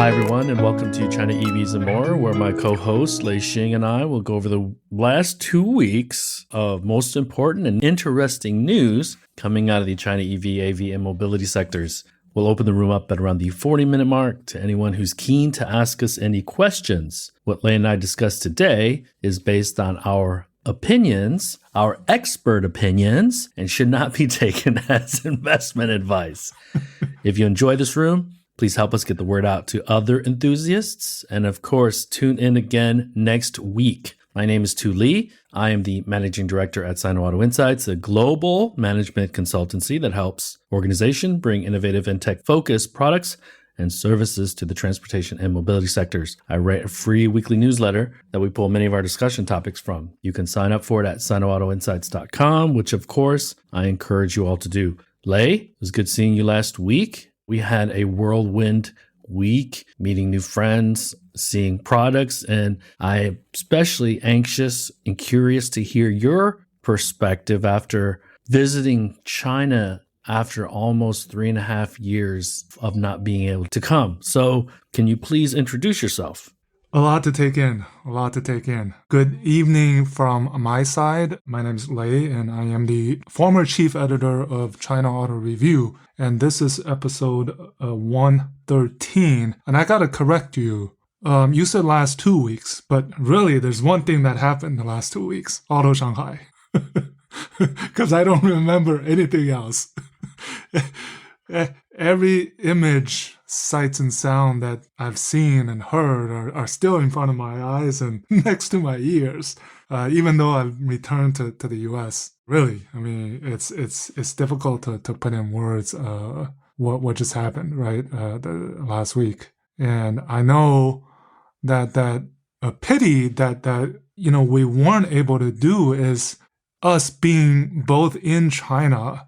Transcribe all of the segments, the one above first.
Hi, everyone, and welcome to China EVs and More, where my co-host Lei Xing and I will go over the last 2 weeks of most important and interesting news coming out of the China EV, AV, and mobility sectors. We'll open the room up at around the 40-minute mark to anyone who's keen to ask us any questions. What Lei and I discussed today is based on our opinions, our expert opinions, and should not be taken as investment advice. If you enjoy this room, please help us get the word out to other enthusiasts. And of course, tune in again next week. My name is Tu Li. I am the managing director at Sino Auto Insights, a global management consultancy that helps organizations bring innovative and tech-focused products and services to the transportation and mobility sectors. I write a free weekly newsletter that we pull many of our discussion topics from. You can sign up for it at sinoautoinsights.com, which of course I encourage you all to do. Lei, it was good seeing you last week. We had a whirlwind week, meeting new friends, seeing products, and I'm especially anxious and curious to hear your perspective after visiting China after almost 3.5 years of not being able to come. So can you please introduce yourself? A lot to take in. Good evening from my side. My name is Lei, and I am the former chief editor of China Auto Review. And this is episode 113. And I got to correct you. You said last 2 weeks, but really there's one thing that happened the last 2 weeks. AutoShanghai. Because I don't remember anything else. Every image, sights, and sound that I've seen and heard are still in front of my eyes and next to my ears, even though I've returned to the U.S. Really, I mean, it's difficult to put in words what just happened, right, the last week. And I know that a pity that we weren't able to do is us being both in China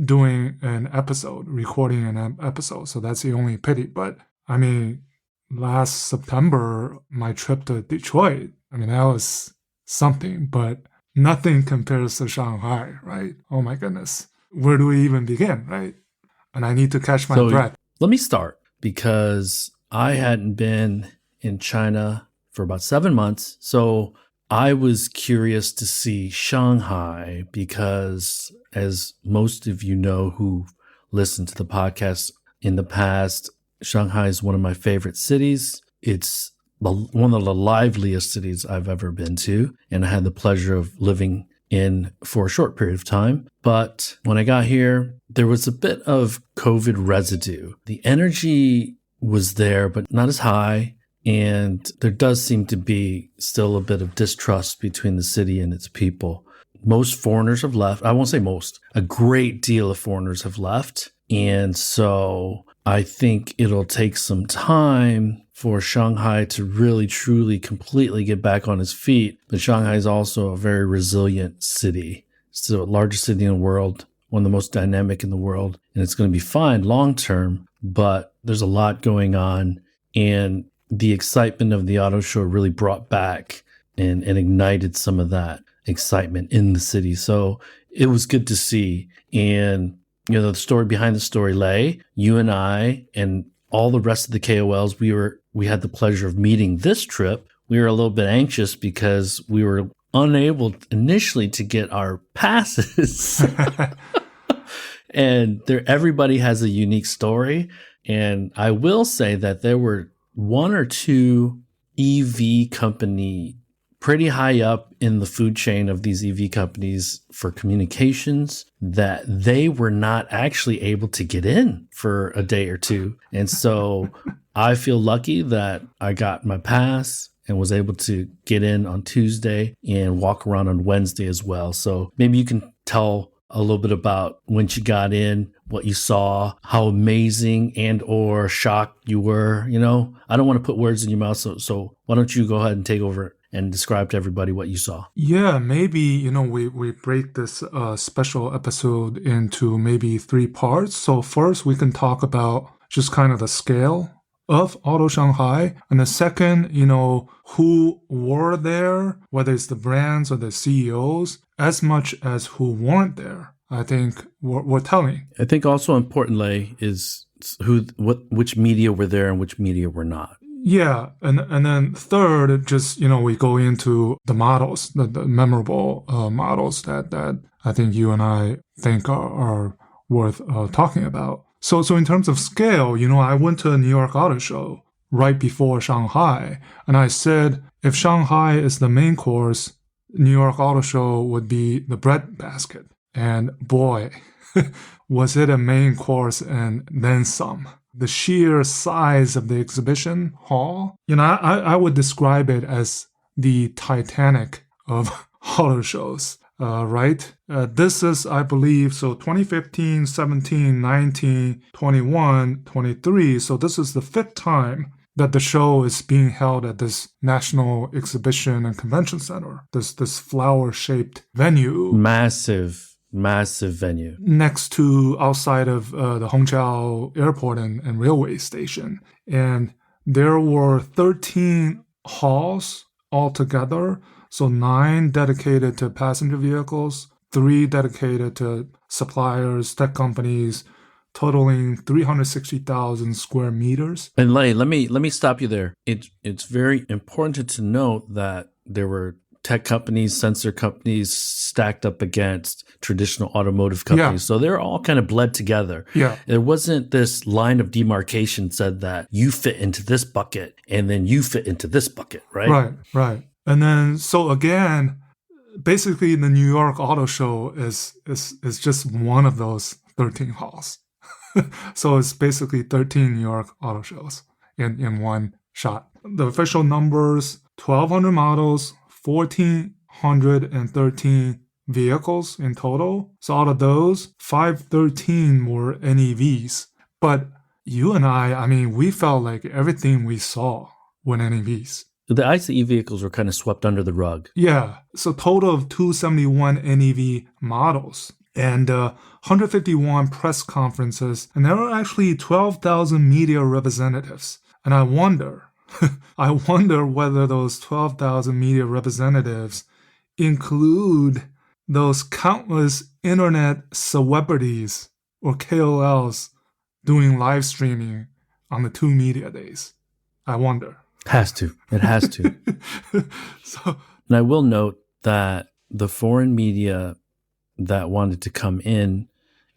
doing an episode, recording an episode. So that's the only pity. But I mean, last September, my trip to Detroit, I mean, that was something, but nothing compares to Shanghai, right? Oh my goodness. Where do we even begin, right? And I need to catch my breath. Let me start because I hadn't been in China for about 7 months. So I was curious to see Shanghai because, as most of you know who listened to the podcast in the past, Shanghai is one of my favorite cities. It's one of the liveliest cities I've ever been to, and I had the pleasure of living in for a short period of time. But when I got here, there was a bit of COVID residue. The energy was there, but not as high. And there does seem to be still a bit of distrust between the city and its people. Most foreigners have left. I won't say most. A great deal of foreigners have left. And so I think it'll take some time for Shanghai to really, truly, completely get back on its feet. But Shanghai is also a very resilient city. It's the largest city in the world, one of the most dynamic in the world. And it's going to be fine long term, but there's a lot going on. And the excitement of the auto show really brought back and ignited some of that excitement in the city. So it was good to see. And, the story behind the story, Lei, you and I, and all the rest of the KOLs, we had the pleasure of meeting this trip. We were a little bit anxious because we were unable initially to get our passes. And everybody has a unique story. And I will say that there were one or two EV company pretty high up in the food chain of these EV companies for communications that they were not actually able to get in for a day or two. And so I feel lucky that I got my pass and was able to get in on Tuesday and walk around on Wednesday as well. So maybe you can tell a little bit about when you got in, what you saw, how amazing and or shocked you were. I don't want to put words in your mouth. So why don't you go ahead and take over and describe to everybody what you saw? Yeah, maybe, we break this special episode into maybe 3 parts. So first we can talk about just kind of the scale of Auto Shanghai. And the second, who were there, whether it's the brands or the CEOs, as much as who weren't there. I think were telling. I think also importantly is which media were there and which media were not. Yeah, and then third, just we go into the models, the memorable models that I think you and I think are worth talking about. So in terms of scale, I went to a New York Auto Show right before Shanghai, and I said if Shanghai is the main course, New York Auto Show would be the breadbasket. And boy, was it a main course and then some. The sheer size of the exhibition hall, I would describe it as the Titanic of auto shows, right? This is, I believe, so 2015, 17, 19, 21, 23. So this is the fifth time that the show is being held at this National Exhibition and Convention Center, this flower-shaped venue. Massive venue. Next to outside of the Hongqiao Airport and railway station. And there were 13 halls altogether. So 9 dedicated to passenger vehicles, 3 dedicated to suppliers, tech companies, totaling 360,000 square meters. And Lei, let me stop you there. It's very important to note that there were tech companies, sensor companies stacked up against traditional automotive companies. So they're all kind of bled together. Yeah. There wasn't this line of demarcation said that you fit into this bucket and then you fit into this bucket, right? Right. And then, so again, basically the New York Auto Show is just one of those 13 halls. So it's basically 13 New York Auto Shows in one shot. The official numbers, 1,200 models, 1,413 vehicles in total. So out of those, 513 were NEVs. But you and I mean, we felt like everything we saw were NEVs. The ICE vehicles were kind of swept under the rug. Yeah. So total of 271 NEV models and 151 press conferences. And there were actually 12,000 media representatives. And I wonder whether those 12,000 media representatives include those countless internet celebrities or KOLs doing live streaming on the 2 media days. I wonder. It has to. And I will note that the foreign media that wanted to come in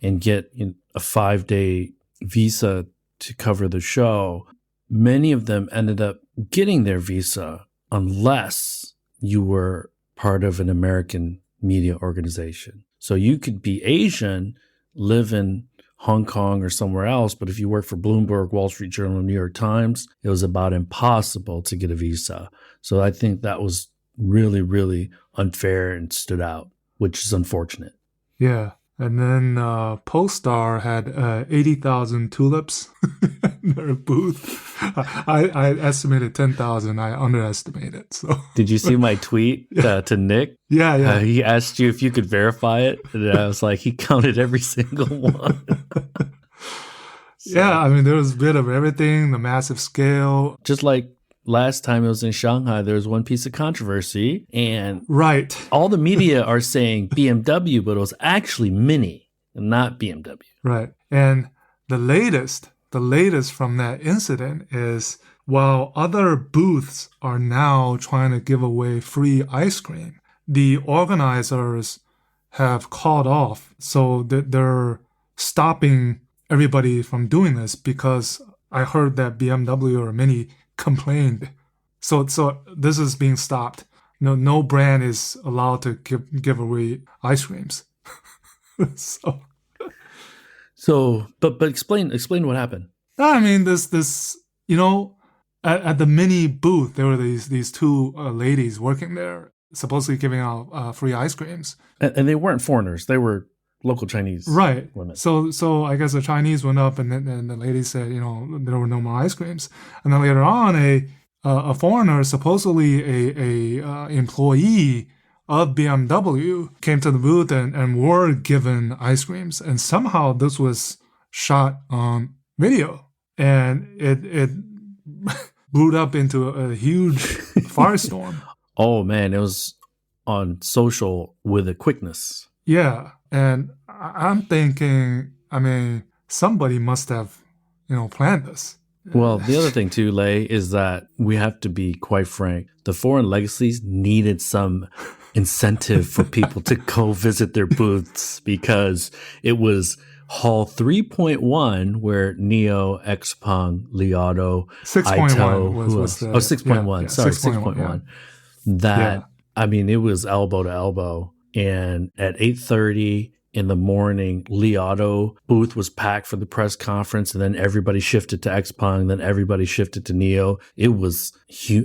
and get a 5-day visa to cover the show, many of them ended up getting their visa unless you were part of an American media organization. So you could be Asian, live in Hong Kong or somewhere else, but if you work for Bloomberg, Wall Street Journal, New York Times, it was about impossible to get a visa. So I think that was really, really unfair and stood out, which is unfortunate. Yeah. And then Polestar had 80,000 tulips in their booth. I estimated 10,000. I underestimated. So did you see my tweet to Nick? Yeah. He asked you if you could verify it, and I was like, he counted every single one. So, yeah, I mean, there was a bit of everything. The massive scale, just like last time it was in Shanghai, there was one piece of controversy, and all the media are saying BMW, but it was actually Mini and not BMW. Right. And the latest from that incident is while other booths are now trying to give away free ice cream, the organizers have called off. So they're stopping everybody from doing this because I heard that BMW or Mini complained. So this is being stopped. No brand is allowed to give away ice creams. But explain what happened. I mean, this at the Mini booth there were these 2 ladies working there, supposedly giving out free ice creams, and they weren't foreigners; they were local Chinese women. So I guess the Chinese went up, and then the lady said, there were no more ice creams. And then later on, a foreigner, supposedly a employee of BMW, came to the booth and were given ice creams. And somehow this was shot on video, and it blew up into a huge firestorm. Oh man, it was on social with a quickness. Yeah. And I'm thinking, I mean, somebody must have, planned this. Well, the other thing too, Lei, is that we have to be quite frank. The foreign legacies needed some incentive for people to go visit their booths because it was Hall 3.1 where Neo, Xpeng, Li Auto, 6.1 Aito, was who was else? Oh, the yeah 6.1. yeah Sorry, 6.1 yeah 6.1. That, yeah I mean, it was elbow to elbow. And at 8:30 in the morning, Li Auto booth was packed for the press conference, and then everybody shifted to Xpeng, then everybody shifted to Neo. It was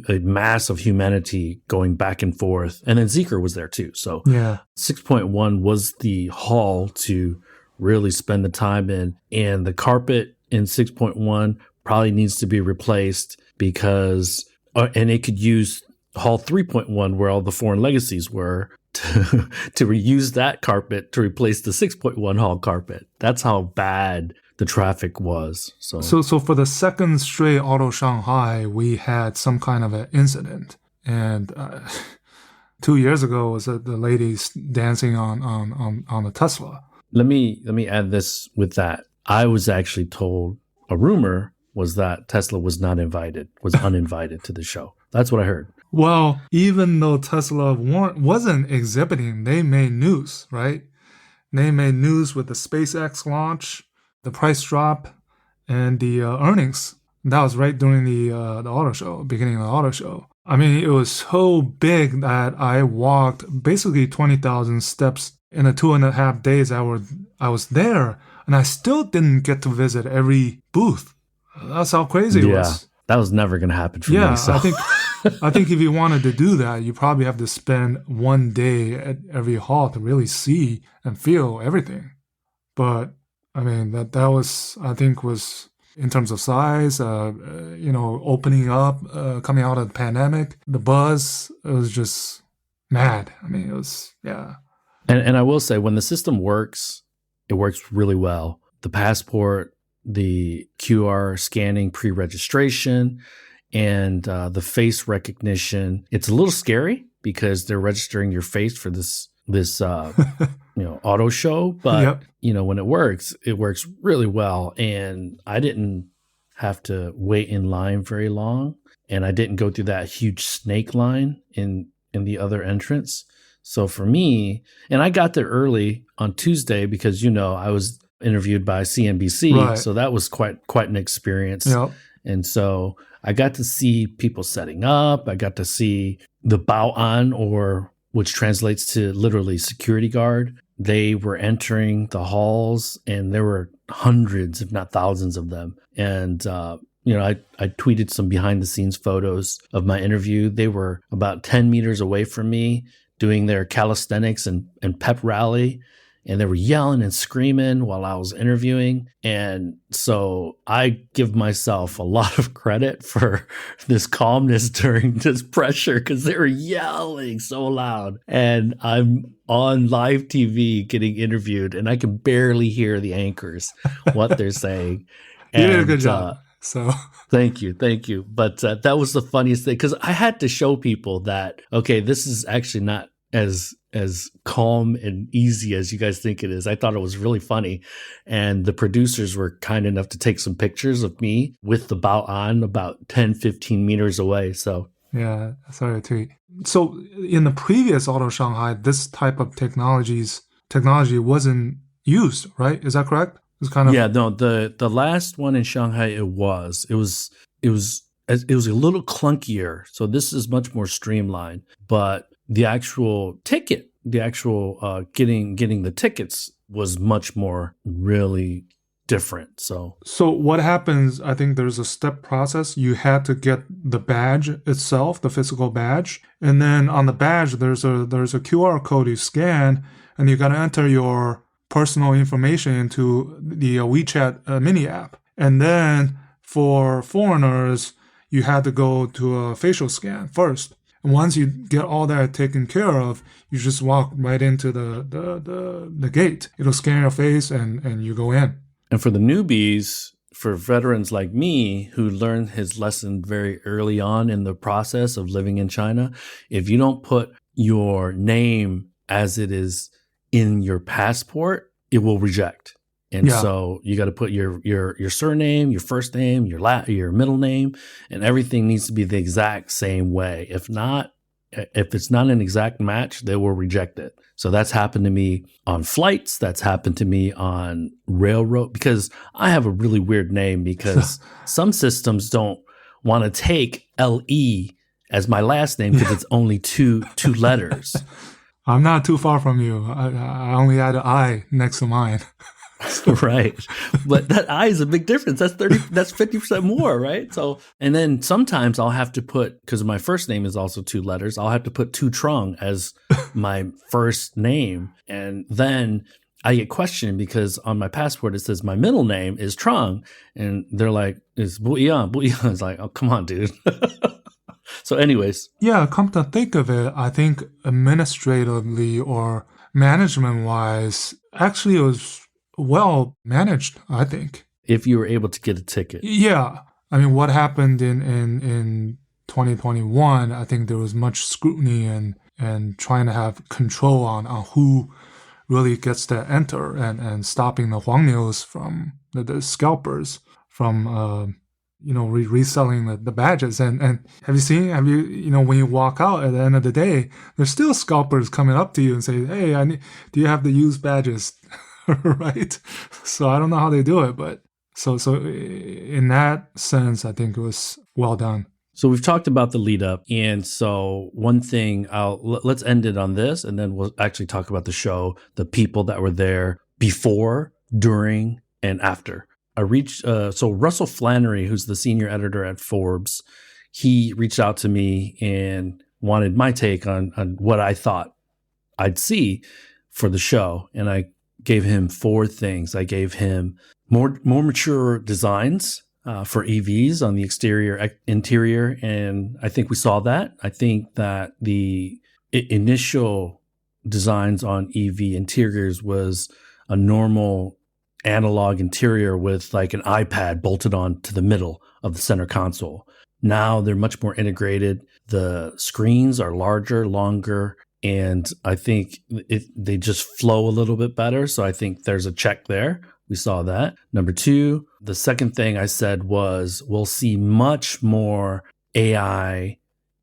a mass of humanity going back and forth. And then Zeekr was there too. So yeah 6.1 was the hall to really spend the time in. And the carpet in 6.1 probably needs to be replaced because, and it could use Hall 3.1 where all the foreign legacies were to reuse that carpet to replace the 6.1 hall carpet. That's how bad the traffic was. So for the second straight Auto Shanghai, we had some kind of an incident, and 2 years ago was the ladies dancing on the Tesla. Let me add this with that. I was actually told, a rumor was that Tesla was uninvited to the show. That's what I heard. Well, even though Tesla wasn't exhibiting, they made news, right? They made news with the SpaceX launch, the price drop, and the earnings. That was right during the auto show, beginning of the auto show. I mean, it was so big that I walked basically 20,000 steps in the 2.5 days I was there, and I still didn't get to visit every booth. That's how crazy it was. That was never going to happen for Yeah, me. So. I think if you wanted to do that, you probably have to spend one day at every hall to really see and feel everything. But I mean, that was, I think, was in terms of size, opening up, coming out of the pandemic, the buzz, it was just mad. I mean, it was, yeah. And I will say, when the system works, it works really well. The passport, the QR scanning pre-registration, and the face recognition. It's a little scary because they're registering your face for this auto show. But Yep. when it works really well. And I didn't have to wait in line very long, and I didn't go through that huge snake line in the other entrance. So for me, and I got there early on Tuesday because I was interviewed by CNBC, Right. so that was quite an experience. Yep. And so I got to see people setting up. I got to see the Bao'an, or which translates to literally security guard. They were entering the halls, and there were hundreds, if not thousands of them. And I tweeted some behind the scenes photos of my interview. They were about 10 meters away from me doing their calisthenics and pep rally. And they were yelling and screaming while I was interviewing. And so I give myself a lot of credit for this calmness during this pressure, because they were yelling so loud. And I'm on live TV getting interviewed, and I can barely hear the anchors, what they're saying. You did a good job. So Thank you. But that was the funniest thing, because I had to show people that, okay, this is actually not as calm and easy as you guys think it is. I thought it was really funny. And the producers were kind enough to take some pictures of me with the Bao'an about 10, 15 meters away. So yeah, I saw your tweet. So in the previous Auto Shanghai, this type of technology wasn't used, right? Is that correct? It's kind of the last one in Shanghai, it was a little clunkier. So this is much more streamlined, but the actual ticket, getting the tickets was much more really different. So what happens, I think there's a step process. You had to get the badge itself, the physical badge. And then on the badge, there's a QR code you scan, and you got to enter your personal information into the WeChat mini app. And then for foreigners, you had to go to a facial scan first. And once you get all that taken care of, you just walk right into the gate. It'll scan your face and you go in. And for the newbies, for veterans like me who learned his lesson very early on in the process of living in China, if you don't put your name as it is in your passport, it will reject. And Yeah. so you got to put your surname, your first name, your middle name, and everything needs to be the exact same way. If it's not an exact match, they will reject it. So that's happened to me on flights. That's happened to me on railroad, because I have a really weird name, because some systems don't want to take LE as my last name because it's only two letters. I'm not too far from you. I only add an I next to mine. So, Right. But that I is a big difference. That's 50% more, right? So, and then sometimes I'll have to put, because my first name is also two letters, I'll have to put Tu Trung as my first name. And then I get questioned because on my passport it says my middle name is Trung. And they're like, it's Bu Yan. Bu Yan. It's like, oh, come on, dude. So, anyways. yeah, come to think of it, I think administratively or management wise, actually it was well managed, I think. If you were able to get a ticket. Yeah. I mean, what happened in 2021, I think there was much scrutiny and trying to have control on who really gets to enter and stopping the Huangnius from the scalpers from reselling the badges. And have you when you walk out at the end of the day, there's still scalpers coming up to you and say, hey, do you have the used badges? Right? So I don't know how they do it, but so in that sense, I think it was well done. So we've talked about the lead up, and so one thing let's end it on this, and then we'll actually talk about the show, the people that were there before, during, and after. I reached so Russell Flannery, who's the senior editor at Forbes, he reached out to me and wanted my take on what I thought I'd see for the show, and I gave him 4 things. I gave him more mature designs for EVs on the exterior, interior, and I think we saw that. I think that the initial designs on EV interiors was a normal analog interior with like an iPad bolted on to the middle of the center console. Now they're much more integrated. The screens are larger, longer, and I think they just flow a little bit better. So I think there's a check there. We saw that. Number 2, the second thing I said was we'll see much more AI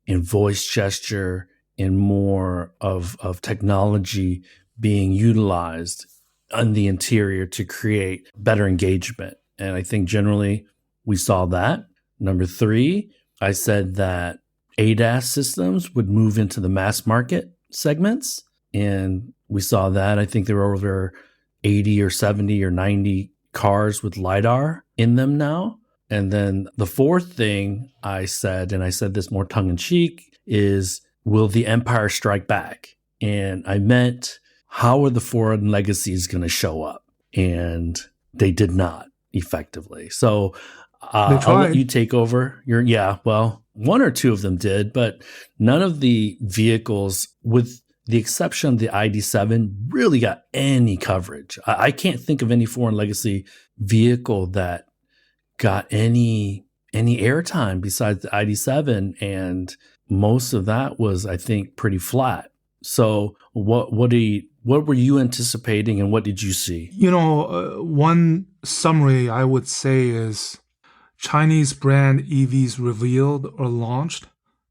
and voice gesture and more of technology being utilized on the interior to create better engagement. And I think generally we saw that. Number 3, I said that ADAS systems would move into the mass market segments, and we saw that. I think there were over 80 or 70 or 90 cars with LiDAR in them now. And then the 4th thing I said, and I said this more tongue in cheek, is will the Empire strike back? And I meant, how are the foreign legacies going to show up? And they did not effectively. So I'll let you take over. Well, 1 or 2 of them did, but none of the vehicles, with the exception of the ID7, really got any coverage. I can't think of any foreign legacy vehicle that got any airtime besides the ID7, and most of that was, I think, pretty flat. So what were you anticipating, and what did you see? One summary I would say is Chinese brand EVs revealed or launched,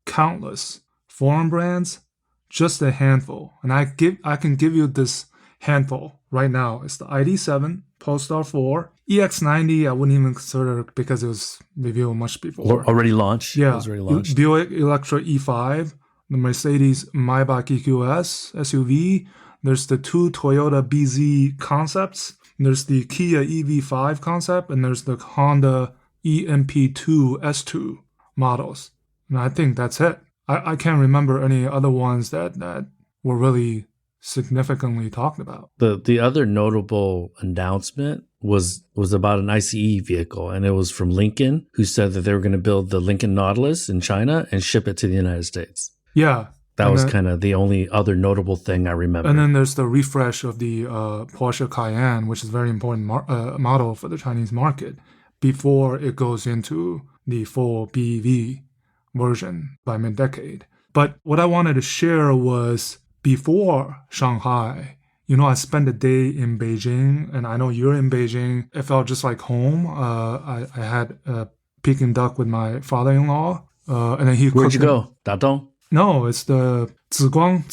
countless. Foreign brands, just a handful. And I can give you this handful right now. It's the ID7, Polestar 4, EX90. I wouldn't even consider it because it was revealed much before. Already launched. Yeah. It was already launched. Buick Electra E5, the Mercedes Maybach EQS SUV. There's the 2 Toyota BZ concepts. There's the Kia EV5 concept, and there's the Honda EMP2 S2 models. And I think that's it. I can't remember any other ones that were really significantly talked about. The other notable announcement was about an ICE vehicle, and it was from Lincoln, who said that they were going to build the Lincoln Nautilus in China and ship it to the United States. Yeah. That was kind of the only other notable thing I remember. And then there's the refresh of the Porsche Cayenne, which is a very important model for the Chinese market, before it goes into the full BEV version by mid-decade. But what I wanted to share was, before Shanghai, I spent a day in Beijing, and I know you're in Beijing. It felt just like home. I had Peking duck with my father-in-law, and then he Where'd you cooked it. go? Dadong? No, it's the 紫光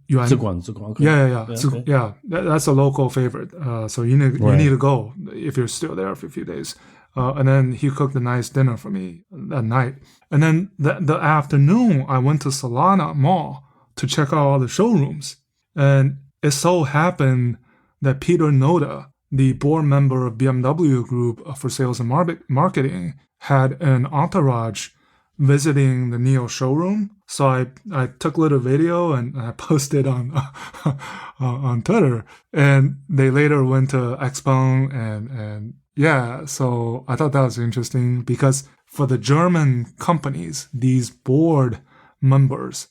yuan. Ziguang, Ziguang. Okay. Yeah. Yeah, okay. That's a local favorite. So you need Right. to go if you're still there for a few days. And then he cooked a nice dinner for me that night. And then the afternoon, I went to Solana Mall to check out all the showrooms. And it so happened that Peter Noda, the board member of BMW Group for sales and marketing, had an entourage visiting the NIO showroom. So I took a little video and I posted on on Twitter. And they later went to Expo and yeah, so I thought that was interesting because for the German companies, these board members,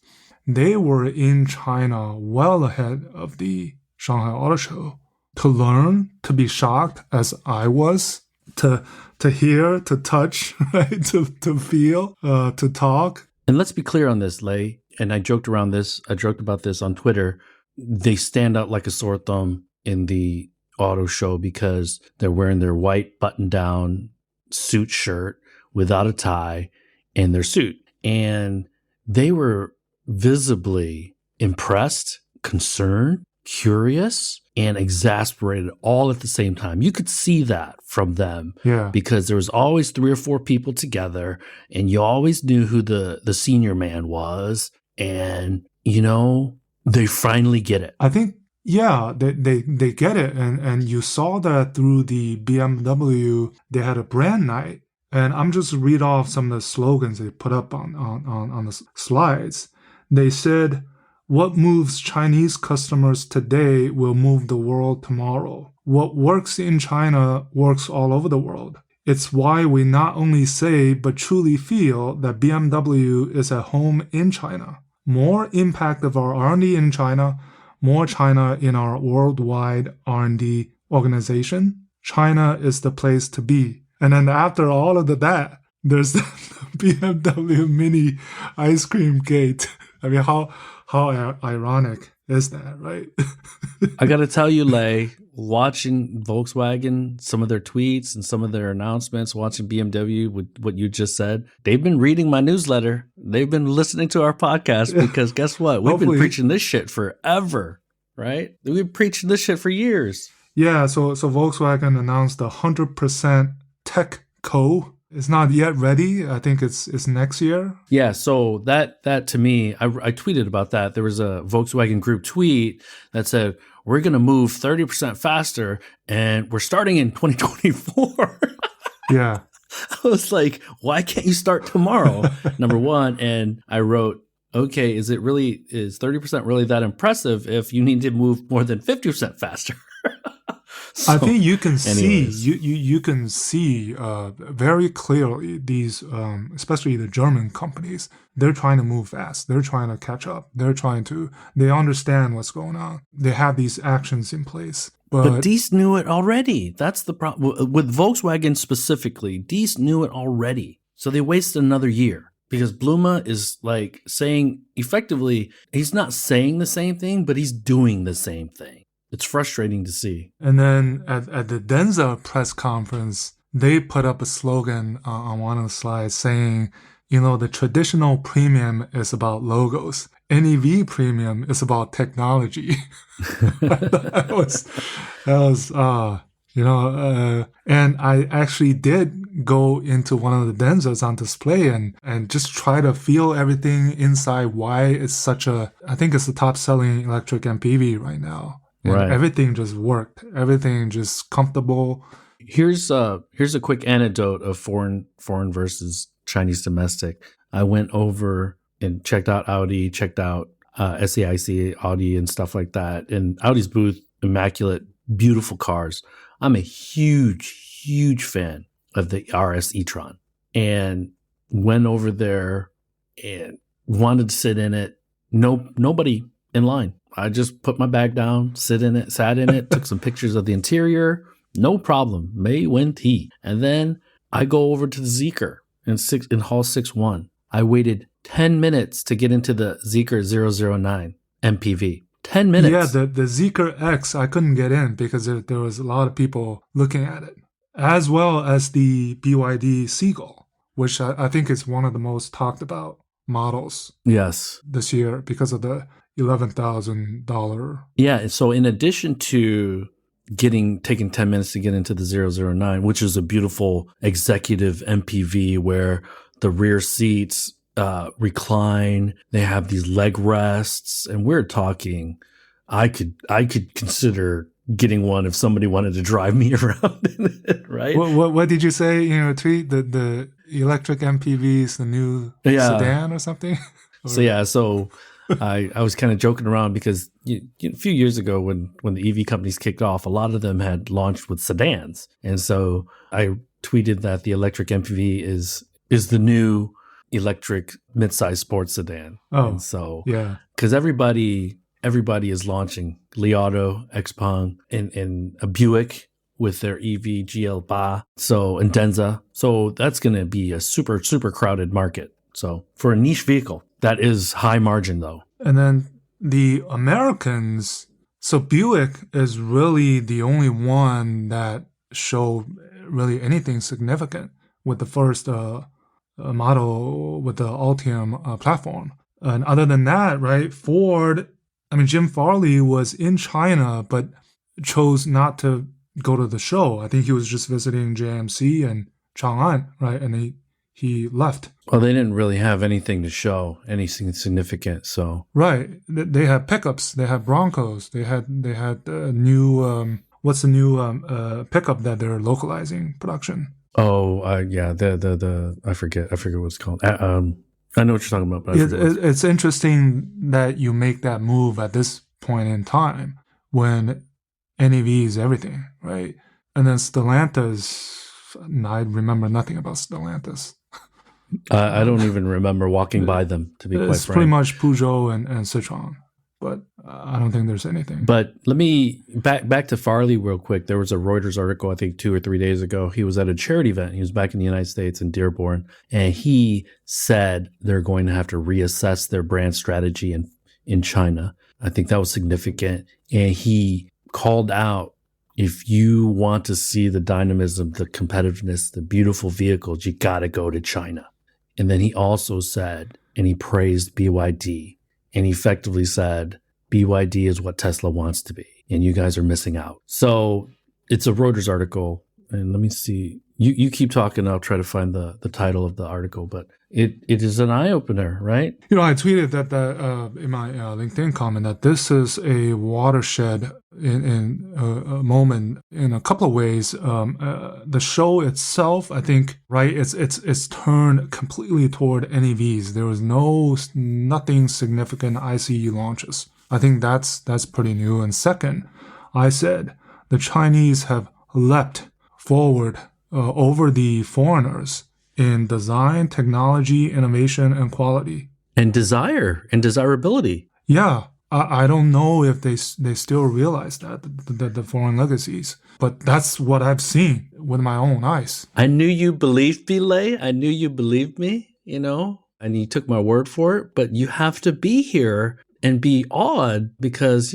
they were in China well ahead of the Shanghai Auto Show to learn, to be shocked as I was, to hear, to touch, right? To feel, to talk. And let's be clear on this, Lei. And I joked about this on Twitter. They stand out like a sore thumb in the auto show because they're wearing their white button-down suit shirt without a tie and their suit. And they were visibly impressed, concerned, curious, and exasperated all at the same time. You could see that from them. Yeah. Because there was always 3 or 4 people together and you always knew who the senior man was. And, they finally get it. I think, yeah, they get it. And you saw that through the BMW, they had a brand night. And I'm just read off some of the slogans they put up on the slides. They said, "What moves Chinese customers today will move the world tomorrow. What works in China works all over the world. It's why we not only say but truly feel that BMW is at home in China. More impact of our R&D in China, more China in our worldwide R&D organization. China is the place to be." And then after all of that, there's the BMW Mini ice cream gate. I mean, how ironic is that, right? I got to tell you, Lei, watching Volkswagen, some of their tweets and some of their announcements, watching BMW, with what you just said, they've been reading my newsletter. They've been listening to our podcast because guess what? We've been preaching this shit forever, right? We've been preaching this shit for years. Yeah, so Volkswagen announced 100% tech co. It's not yet ready. I think it's next year. Yeah, so that to me, I tweeted about that. There was a Volkswagen Group tweet that said, we're going to move 30% faster and we're starting in 2024. Yeah. I was like, why can't you start tomorrow? Number one. And I wrote, okay, is 30% really that impressive if you need to move more than 50% faster? So, I think you can see you can see very clearly these, especially the German companies. They're trying to move fast. They're trying to catch up. They understand what's going on. They have these actions in place. But Diess knew it already. That's the problem with Volkswagen specifically. Diess knew it already, so they wasted another year. Because Bluma is like saying effectively, he's not saying the same thing, but he's doing the same thing. It's frustrating to see. And then at the Denza press conference, they put up a slogan on one of the slides saying, the traditional premium is about logos. NEV premium is about technology. that was and I actually did go into one of the Denzas on display and just try to feel everything inside, why it's I think it's the top selling electric MPV right now. And right. Everything just worked. Everything just comfortable. Here's a quick anecdote of foreign versus Chinese domestic. I went over and checked out Audi, checked out SAIC, Audi and stuff like that. And Audi's booth, immaculate, beautiful cars. I'm a huge, huge fan of the RS e-tron and went over there and wanted to sit in it. Nobody in line. I just put my bag down, sat in it, took some pictures of the interior. No problem. Mei Wen Ti. And then I go over to the Zeekr in Hall 6-1. I waited 10 minutes to get into the Zeekr 009 MPV. 10 Yeah, minutes. the Zeekr X, I couldn't get in because there was a lot of people looking at it, as well as the BYD Seagull, which I think is one of the most talked about models Yes. this year because of the $11,000. Yeah. So in addition to taking 10 minutes to get into the 009, which is a beautiful executive MPV where the rear seats recline, they have these leg rests, and we're talking, I could consider getting one if somebody wanted to drive me around in it, right? What did you say in your tweet? The electric MPV is the new Yeah. sedan or something? So Or, yeah, so I was kind of joking around because a few years ago when the EV companies kicked off, a lot of them had launched with sedans, and so I tweeted that the electric MPV is the new electric midsize sports sedan, and oh, so yeah. because everybody is launching Li Auto, Xpeng, and a Buick with their EV GL Ba, so and Denza, so that's going to be a super crowded market. So for a niche vehicle, that is high margin though. And then the Americans, so Buick is really the only one that showed really anything significant with the first model with the Ultium platform. And other than that, right, Ford, I mean, Jim Farley was in China, but chose not to go to the show. I think he was just visiting JMC and Chang'an, right? And he left. Well, they didn't really have anything to show, anything significant. So Right. They had pickups. They had Broncos. They had new what's the new pickup that they're localizing production? yeah, the I forget what it's called. I know what you're talking about, but I forget. It's interesting that you make that move at this point in time when NEV is everything, right? And then Stellantis, I remember nothing about Stellantis. I don't even remember walking by them, to be quite It's frank. pretty much Peugeot and Citroën, but I don't think there's anything. But let me back to Farley real quick. There was a Reuters article, I think 2 or 3 days ago. He was at a charity event. He was back in the United States in Dearborn, and he said they're going to have to reassess their brand strategy in China. I think that was significant. And he called out, if you want to see the dynamism, the competitiveness, the beautiful vehicles, you got to go to China. And then he also said, and he praised BYD, and he effectively said, BYD is what Tesla wants to be, and you guys are missing out. So it's a Reuters article, and let me see. You keep talking, I'll try to find the title of the article, but it is an eye-opener, right? You know, I tweeted that in my LinkedIn comment that this is a watershed in a moment in a couple of ways. The show itself, I think, right, it's turned completely toward NEVs. There was nothing significant ICE launches. I think that's pretty new. And second, I said the Chinese have leapt forward over the foreigners in design, technology, innovation, and quality. And desire and desirability. Yeah, I don't know if they still realize that, the foreign legacies, but that's what I've seen with my own eyes. I knew you believed me, Lei. I knew you believed me, and you took my word for it, but you have to be here and be awed because,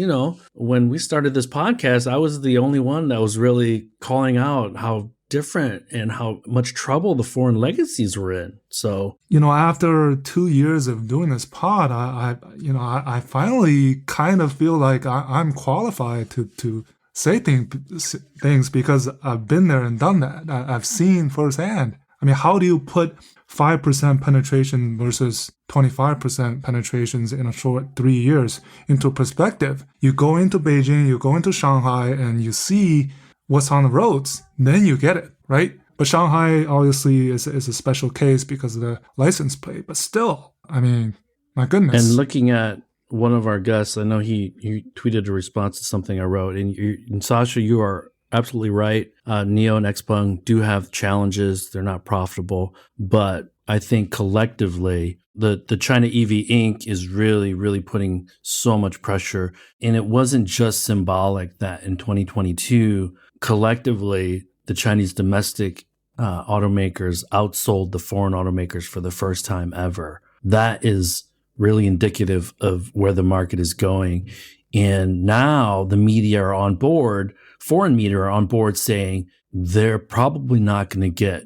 when we started this podcast, I was the only one that was really calling out how different and how much trouble the foreign legacies were in. So, after 2 years of doing this pod, I finally kind of feel like I'm qualified to say things because I've been there and done that. I've seen firsthand. I mean, how do you put 5% penetration versus 25% penetrations in a short 3 years into perspective? You go into Beijing, you go into Shanghai, and you see what's on the roads, then you get it, right? But Shanghai obviously is a special case because of the license plate. But still, I mean, my goodness. And looking at one of our guests, I know he tweeted a response to something I wrote. And Sasha, you are absolutely right. Neo and Xpeng do have challenges. They're not profitable. But I think collectively, the China EV Inc. is really, really putting so much pressure. And it wasn't just symbolic that in 2022, collectively, the Chinese domestic automakers outsold the foreign automakers for the first time ever. That is really indicative of where the market is going. And now the media are on board, foreign media are on board saying they're probably not going to get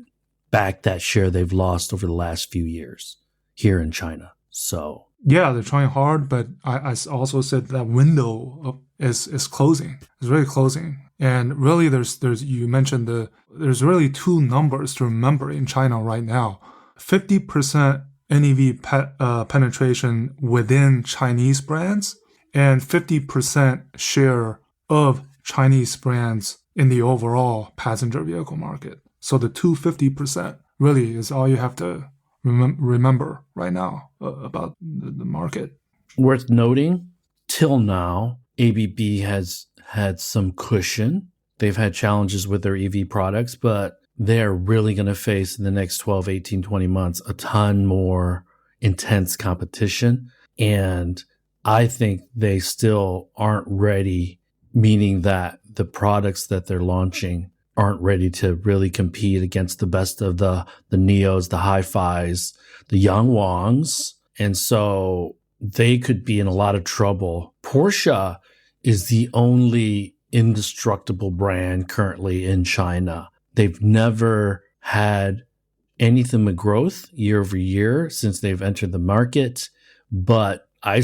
back that share they've lost over the last few years here in China. So Yeah, they're trying hard, but I also said that window is closing. It's really closing. And really, there's you mentioned there's really two numbers to remember in China right now: 50% NEV penetration within Chinese brands, and 50% share of Chinese brands in the overall passenger vehicle market. So the 250% really is all you have to remember right now about the market. worth noting, till now, ABB has had some cushion. They've had challenges with their EV products, but they're really going to face in the next 12, 18, 20 months a ton more intense competition. And I think they still aren't ready, meaning that the products that they're launching aren't ready to really compete against the best of the Neos, the Hi-Fis, the Yang Wangs. And so they could be in a lot of trouble. Porsche is the only indestructible brand currently in China. They've never had anything but growth year over year since they've entered the market. But I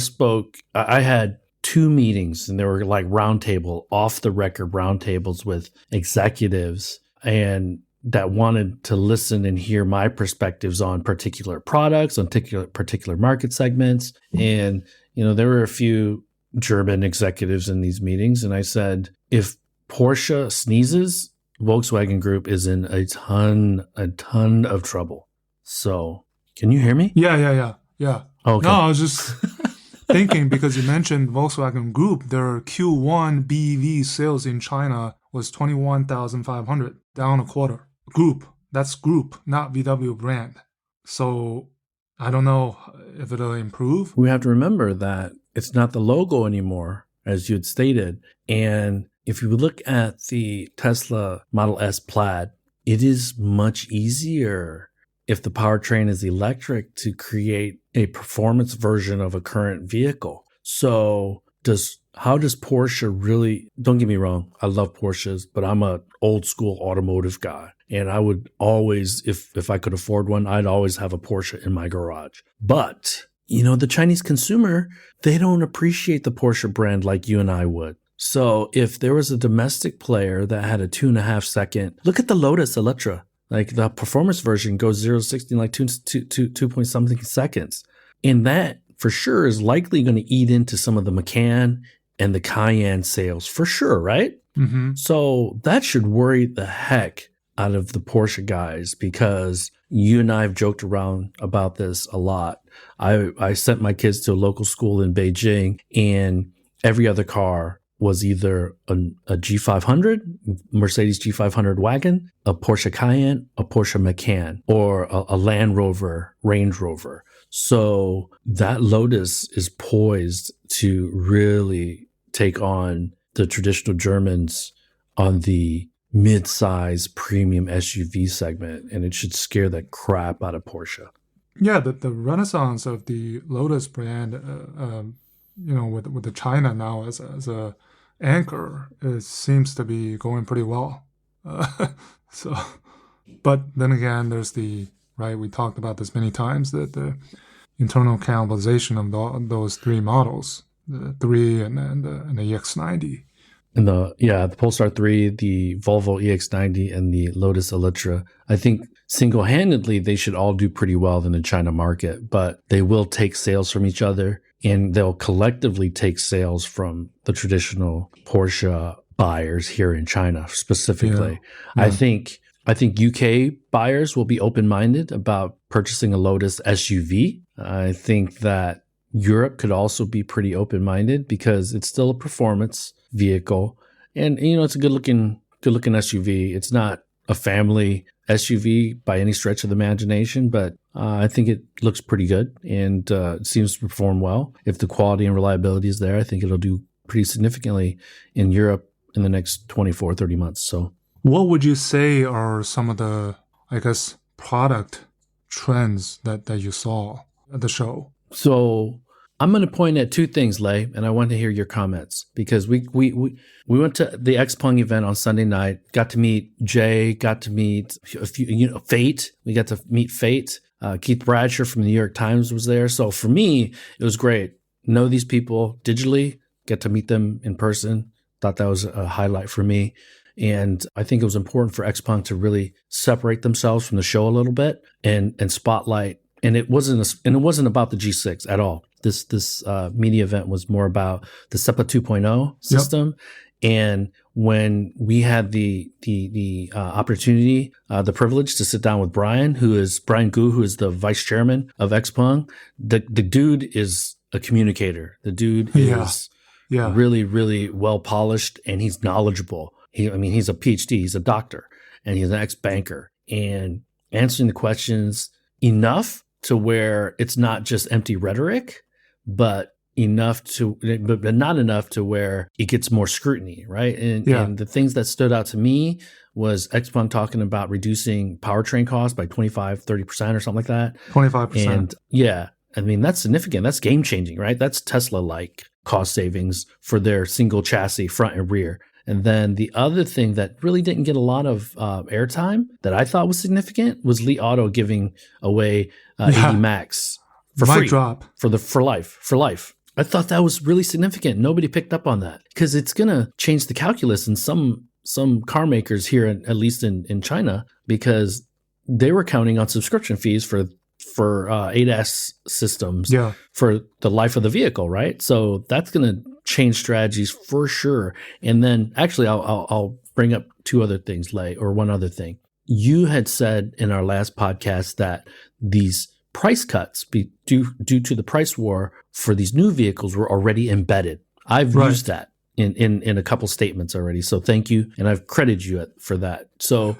had two meetings, and they were like roundtable, off the record roundtables with executives and that wanted to listen and hear my perspectives on particular products, on particular market segments. And, there were a few German executives in these meetings. And I said, if Porsche sneezes, Volkswagen Group is in a ton of trouble. So can you hear me? Yeah. Okay. No, I was just thinking because you mentioned Volkswagen Group, their Q1 BEV sales in China was 21,500, down a quarter. Group, that's group, not VW brand. So I don't know if it'll improve. We have to remember that it's not the logo anymore, as you had stated. And if you look at the Tesla Model S Plaid, it is much easier if the powertrain is electric to create a performance version of a current vehicle. So how does Porsche really, don't get me wrong, I love Porsches, but I'm an old school automotive guy. And I would always, if I could afford one, I'd always have a Porsche in my garage. But, the Chinese consumer, they don't appreciate the Porsche brand like you and I would. So if there was a domestic player that had a 2.5 second, look at the Lotus Electra. Like the performance version goes 0-60 in like 2 point something seconds. And that for sure is likely going to eat into some of the Macan and the Cayenne sales for sure, right? Mm-hmm. So that should worry the heck out of the Porsche guys, because you and I have joked around about this a lot. I sent my kids to a local school in Beijing, and every other car was either a G500, Mercedes G500 wagon, a Porsche Cayenne, a Porsche Macan, or a Land Rover, Range Rover. So that Lotus is poised to really take on the traditional Germans on the mid-size premium SUV segment, and it should scare the crap out of Porsche. Yeah, the renaissance of the Lotus brand, with the China now as a anchor, it seems to be going pretty well. So, but then again, there's right. We talked about this many times, that the internal cannibalization of those three models, the 3 and the EX90. And the Polestar 3, the Volvo EX90, and the Lotus Electra, I think single-handedly they should all do pretty well in the China market, but they will take sales from each other, and they'll collectively take sales from the traditional Porsche buyers here in China specifically. Yeah. I think UK buyers will be open-minded about purchasing a Lotus SUV. I think that Europe could also be pretty open-minded because it's still a performance vehicle, and it's a good looking SUV. It's not a family SUV by any stretch of the imagination, but I think it looks pretty good, and it seems to perform well. If the quality and reliability is there, I think it'll do pretty significantly in Europe in the next 24, 30 months. So what would you say are some of the, I guess, product trends that you saw at the show? So I'm going to point at two things, Lei, and I want to hear your comments because we went to the XPeng event on Sunday night. Got to meet Jay. Got to meet a few, Fate. We got to meet Fate. Keith Bradshaw from the New York Times was there. So for me, it was great. Know these people digitally. Get to meet them in person. Thought that was a highlight for me. And I think it was important for XPeng to really separate themselves from the show a little bit and spotlight. And it wasn't about the G6 at all. This media event was more about the SEPA 2.0 system. Yep. And when we had the opportunity, the privilege to sit down with Brian Gu, who is the vice chairman of XPeng, the dude is a communicator. The dude is really, really well polished, and he's knowledgeable. He's a PhD, he's a doctor, and he's an ex-banker, and answering the questions enough to where it's not just empty rhetoric, but not enough to where it gets more scrutiny, right? And the things that stood out to me was XPeng talking about reducing powertrain costs by 25, 30% or something like that. 25%. And that's significant. That's game changing, right? That's Tesla-like cost savings for their single chassis front and rear. And then the other thing that really didn't get a lot of airtime that I thought was significant was Li Auto giving away 80 Max for free for life. I thought that was really significant. Nobody picked up on that because it's going to change the calculus in some car makers here, at least in China, because they were counting on subscription fees for ADAS systems for the life of the vehicle, right? So that's going to change strategies for sure. And then actually, I'll bring up two other things, one other thing. You had said in our last podcast that these price cuts due to the price war for these new vehicles were already embedded. I've used that in a couple statements already. So thank you. And I've credited you for that. So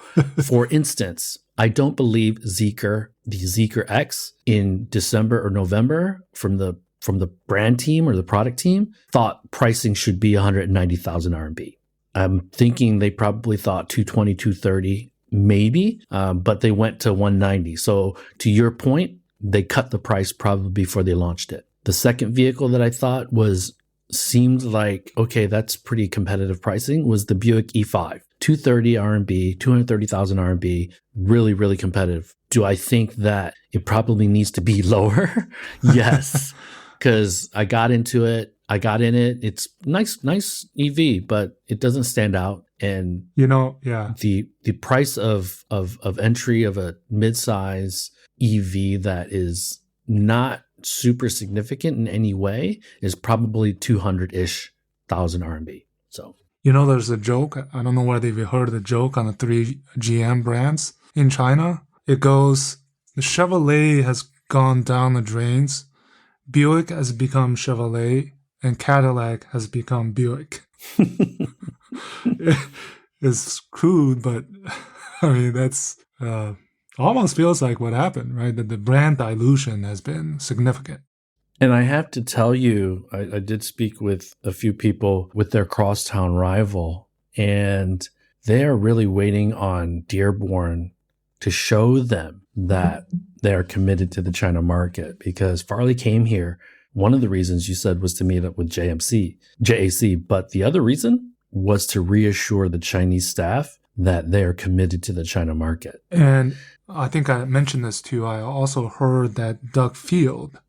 for instance, I don't believe the Zeekr X in December or November from the brand team or the product team thought pricing should be 190,000 RMB. I'm thinking they probably thought 220, 230 maybe, but they went to 190. So to your point, they cut the price probably before they launched it. The second vehicle that I thought seemed like, okay, that's pretty competitive pricing was the Buick E5. 230 RMB, 230,000 RMB, really, really competitive. Do I think that it probably needs to be lower? Yes, because I got into it. I got in it. It's nice EV, but it doesn't stand out. And the price of entry of a midsize EV that is not super significant in any way is probably 200-ish thousand RMB. So there's a joke. I don't know whether you've heard the joke on the 3 GM brands in China. It goes, the Chevrolet has gone down the drains, Buick has become Chevrolet, and Cadillac has become Buick. It's crude, but that's almost feels like what happened, right? That the brand dilution has been significant. And I have to tell you, I did speak with a few people with their crosstown rival, and they are really waiting on Dearborn to show them that they are committed to the China market, because Farley came here. One of the reasons you said was to meet up with JAC, but the other reason was to reassure the Chinese staff that they are committed to the China market. And I think I mentioned this too. I also heard that Doug Field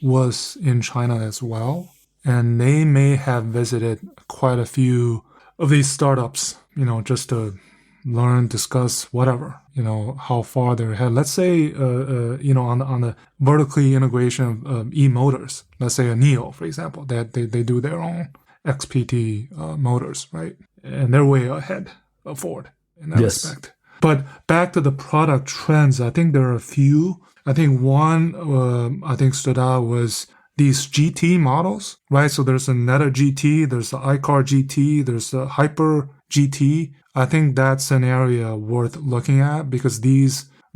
was in China as well, and they may have visited quite a few of these startups, just to learn, discuss, whatever, how far they're ahead. Let's say, on the vertically integration of e-motors, let's say a NIO, for example, that they do their own XPT motors, right? And they're way ahead of Ford in that respect. But back to the product trends, I think there are a few. I think one stood out was these GT models, right? So there's a Neta GT, there's the iCar GT, there's the Hyper GT. I think that's an area worth looking at because the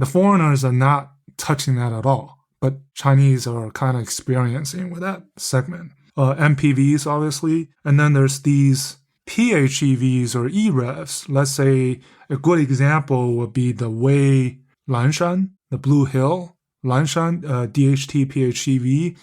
foreigners are not touching that at all, but Chinese are kind of experiencing with that segment. MPVs, obviously. And then there's these PHEVs or EREVs. Let's say a good example would be the Wei Lanshan, the Blue Hill Lanshan DHT PHEV.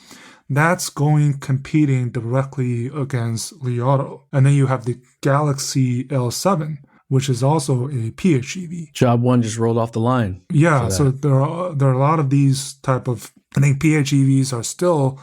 that's going competing directly against Li Auto. And then you have the Galaxy L7, which is also a PHEV. Job one just rolled off the line. Yeah, so there are a lot of these type of, I think PHEVs are still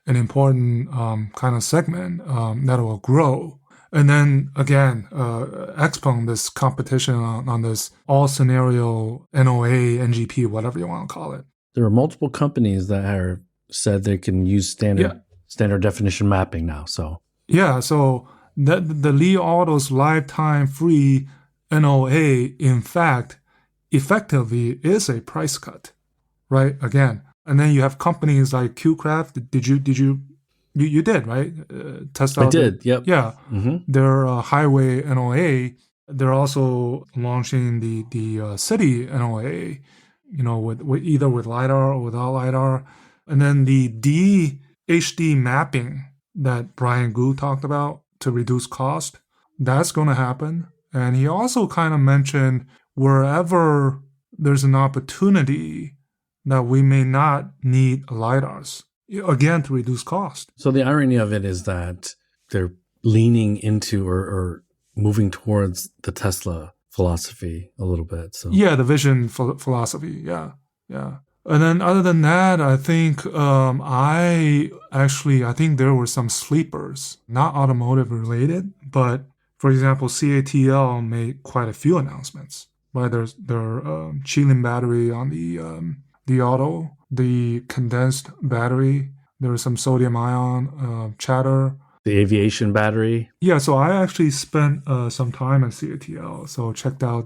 an important kind of segment that will grow. And then again, Xpeng, this competition on this all scenario NOA, NGP, whatever you want to call it. There are multiple companies that have said they can use standard definition mapping now. So so the Li Auto's lifetime free NOA, in fact, effectively is a price cut, right? Again, and then you have companies like QCraft. You did, right? Test out. I did. Yep. Yeah. Their highway NOA. They're also launching the city NOA. With either with lidar or without lidar, and then the HD mapping that Brian Gu talked about to reduce cost. That's going to happen. And he also kind of mentioned wherever there's an opportunity that we may not need lidars, again, to reduce cost. So the irony of it is that they're leaning into or moving towards the Tesla philosophy a little bit. So yeah, the vision philosophy. Yeah. And then other than that, I think I think there were some sleepers, not automotive related, but for example, CATL made quite a few announcements. Right, their Qilin battery on the Auto, the condensed battery. There was some sodium ion chatter. The aviation battery. Yeah, so I actually spent some time at CATL. So checked out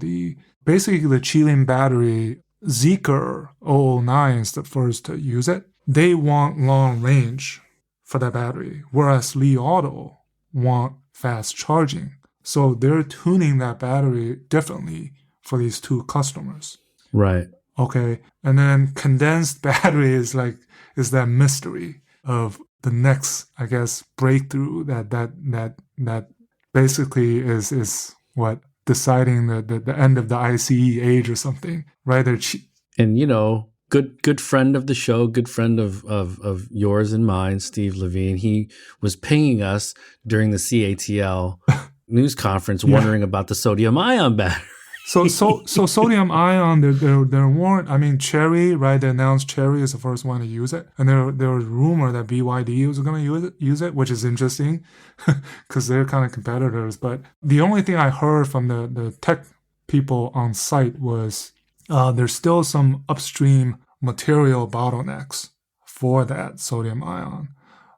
basically the Qilin battery. Zeekr 009 is the first to use it. They want long range for that battery, whereas Li Auto want fast charging. So they're tuning that battery differently for these two customers. Right. Okay. And then condensed battery is that mystery of the next, I guess, breakthrough that basically is what deciding the end of the ICE age or something, right? And good friend of the show, good friend of yours and mine, Steve Levine. He was pinging us during the CATL news conference, wondering about the sodium ion battery. So sodium ion, there weren't. I mean, Chery, right? They announced Chery is the first one to use it, and there was rumor that BYD was going to use it, which is interesting because they're kind of competitors. But the only thing I heard from the tech people on site was there's still some upstream material bottlenecks for that sodium ion,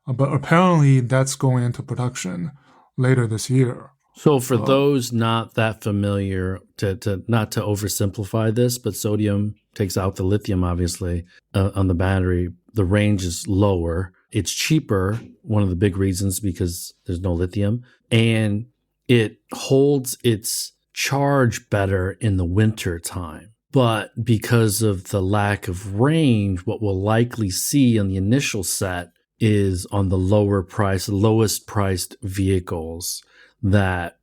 but apparently that's going into production later this year. So for those not that familiar, to not to oversimplify this, but sodium takes out the lithium, obviously, on the battery. The range is lower. It's cheaper, one of the big reasons, because there's no lithium. And it holds its charge better in the winter time. But because of the lack of range, what we'll likely see on the initial set is on the lowest priced vehicles that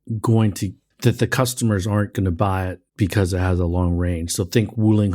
the customers aren't going to buy it because it has a long range. So think Wuling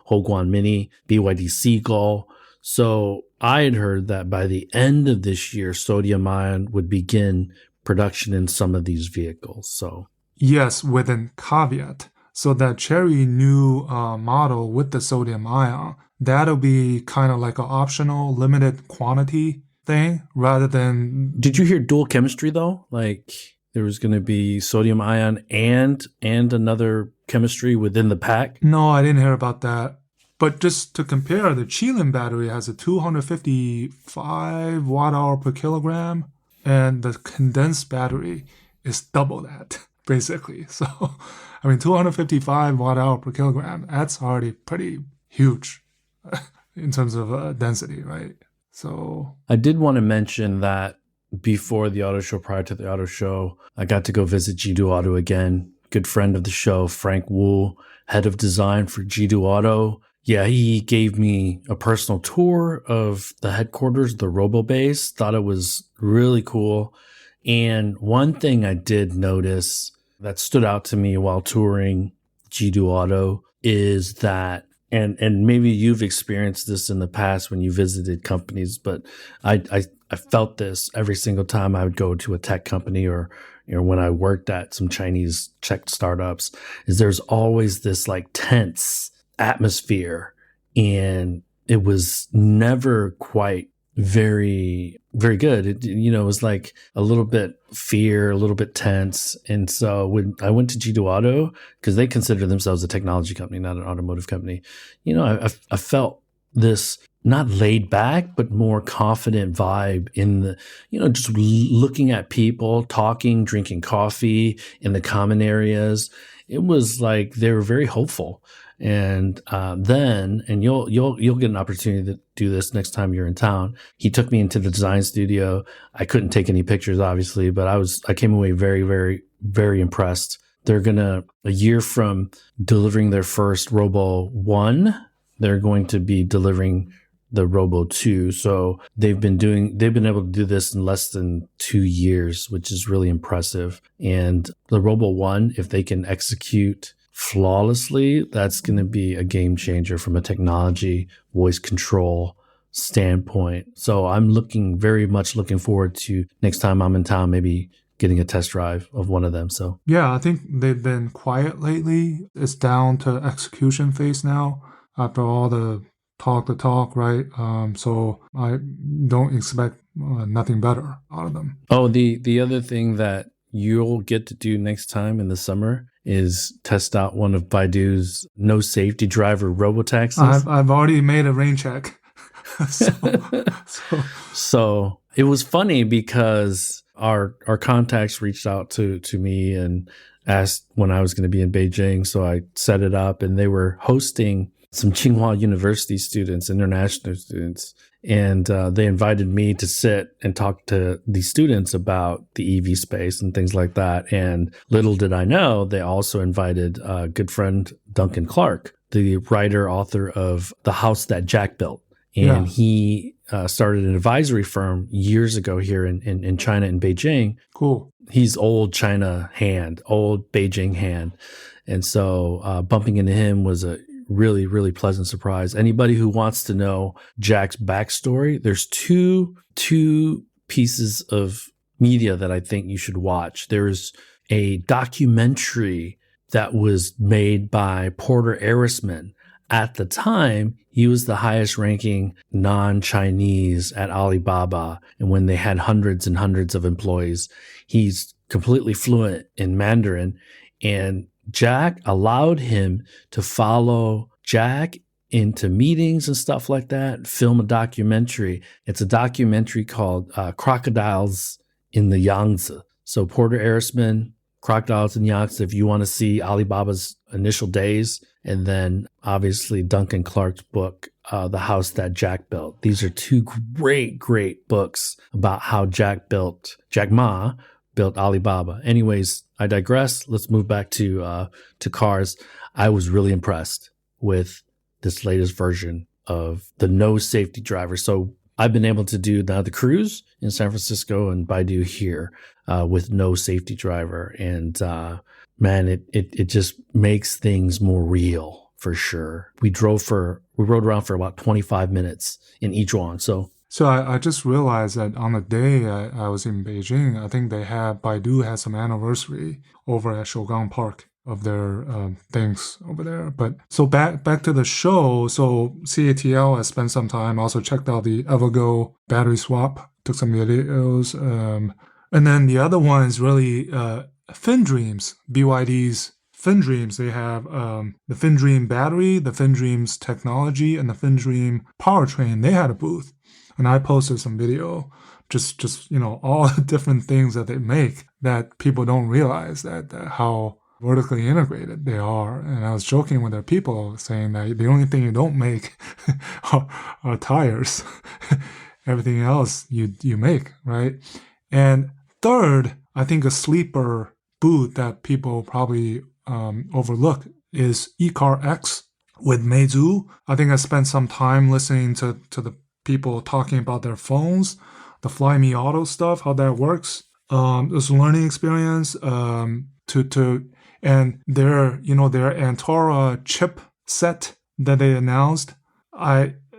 Hoguan Mini, BYD Seagull. So I had heard that by the end of this year, sodium ion would begin production in some of these vehicles. So yes, with a caveat. So that Chery new model with the sodium ion, that'll be kind of like an optional limited quantity thing rather than... Did you hear dual chemistry though? Like there was going to be sodium ion and another chemistry within the pack? No, I didn't hear about that. But just to compare, the Qilin battery has a 255 watt hour per kilogram, and the condensed battery is double that, basically. So, I mean, 255 watt hour per kilogram, that's already pretty huge in terms of density, right? So I did want to mention that before the auto show, prior to the auto show, I got to go visit Jidu Auto again. Good friend of the show, Frank Wu, head of design for Jidu Auto. Yeah, he gave me a personal tour of the headquarters, the Robo Base. Thought it was really cool. And one thing I did notice that stood out to me while touring Jidu Auto is that and maybe you've experienced this in the past when you visited companies, but I felt this every single time I would go to a tech company or when I worked at some Chinese tech startups, is there's always this like tense atmosphere, and it was never quite very good. It was like a little bit fear, a little bit tense. And so when I went to G2 Auto, because they consider themselves a technology company, not an automotive company, I felt this not laid back, but more confident vibe in the, just looking at people, talking, drinking coffee in the common areas. It was like they were very hopeful. And and you'll get an opportunity to do this next time you're in town. He took me into the design studio. I couldn't take any pictures, obviously, but I came away very, very, very impressed. They're a year from delivering their first Robo 1, they're going to be delivering the Robo 2. So they've been able to do this in less than 2 years, which is really impressive. And the Robo 1, if they can execute flawlessly, that's going to be a game changer from a technology, voice control standpoint. So I'm very much looking forward to next time I'm in town, maybe getting a test drive of one of them. So yeah, I think they've been quiet lately. It's down to execution phase now after all the talk, right? So I don't expect nothing better out of them. Oh, the other thing that you'll get to do next time in the summer is test out one of Baidu's no safety driver robotaxis. I've already made a rain check. So it was funny because our contacts reached out to me and asked when I was going to be in Beijing. So I set it up, and they were hosting some Tsinghua University students, international students. And they invited me to sit and talk to these students about the EV space and things like that. And little did I know, they also invited a good friend, Duncan Clark, the writer, author of The House That Jack Built. And he started an advisory firm years ago here in China, in Beijing. Cool. He's old China hand, old Beijing hand. And so bumping into him was a really, really pleasant surprise. Anybody who wants to know Jack's backstory, there's two pieces of media that I think you should watch. There's a documentary that was made by Porter Erisman. At the time, he was the highest ranking non-Chinese at Alibaba. And when they had hundreds and hundreds of employees, he's completely fluent in Mandarin. And Jack allowed him to follow Jack into meetings and stuff like that, film a documentary. It's a documentary called Crocodiles in the Yangtze. So Porter Erisman, Crocodiles in Yangtze, if you want to see Alibaba's initial days, and then obviously Duncan Clark's book, The House That Jack Built. These are two great books about how Jack Ma built Alibaba. Anyways, I digress. Let's move back to cars. I was really impressed with this latest version of the no safety driver. So I've been able to do now the Cruise in San Francisco and Baidu here with no safety driver. And man, it just makes things more real for sure. We rode around for about 25 minutes in Yizhuang. So I just realized that on the day I was in Beijing, I think Baidu had some anniversary over at Shougang Park of their things over there. But so back to the show. So CATL, I spent some time, also checked out the Evergo battery swap, took some videos. And then the other one is really FinDreams, BYD's FinDreams. They have the FinDream battery, the FinDreams technology, and the FinDream powertrain. They had a booth. And I posted some video, just all the different things that they make that people don't realize that how vertically integrated they are. And I was joking with their people saying that the only thing you don't make are tires. Everything else you make, right? And third, I think a sleeper booth that people probably overlook is eCarX with Meizu. I think I spent some time listening to the people talking about their phones, the Fly Me Auto stuff, how that works. It's a learning experience and their Antora chip set that they announced,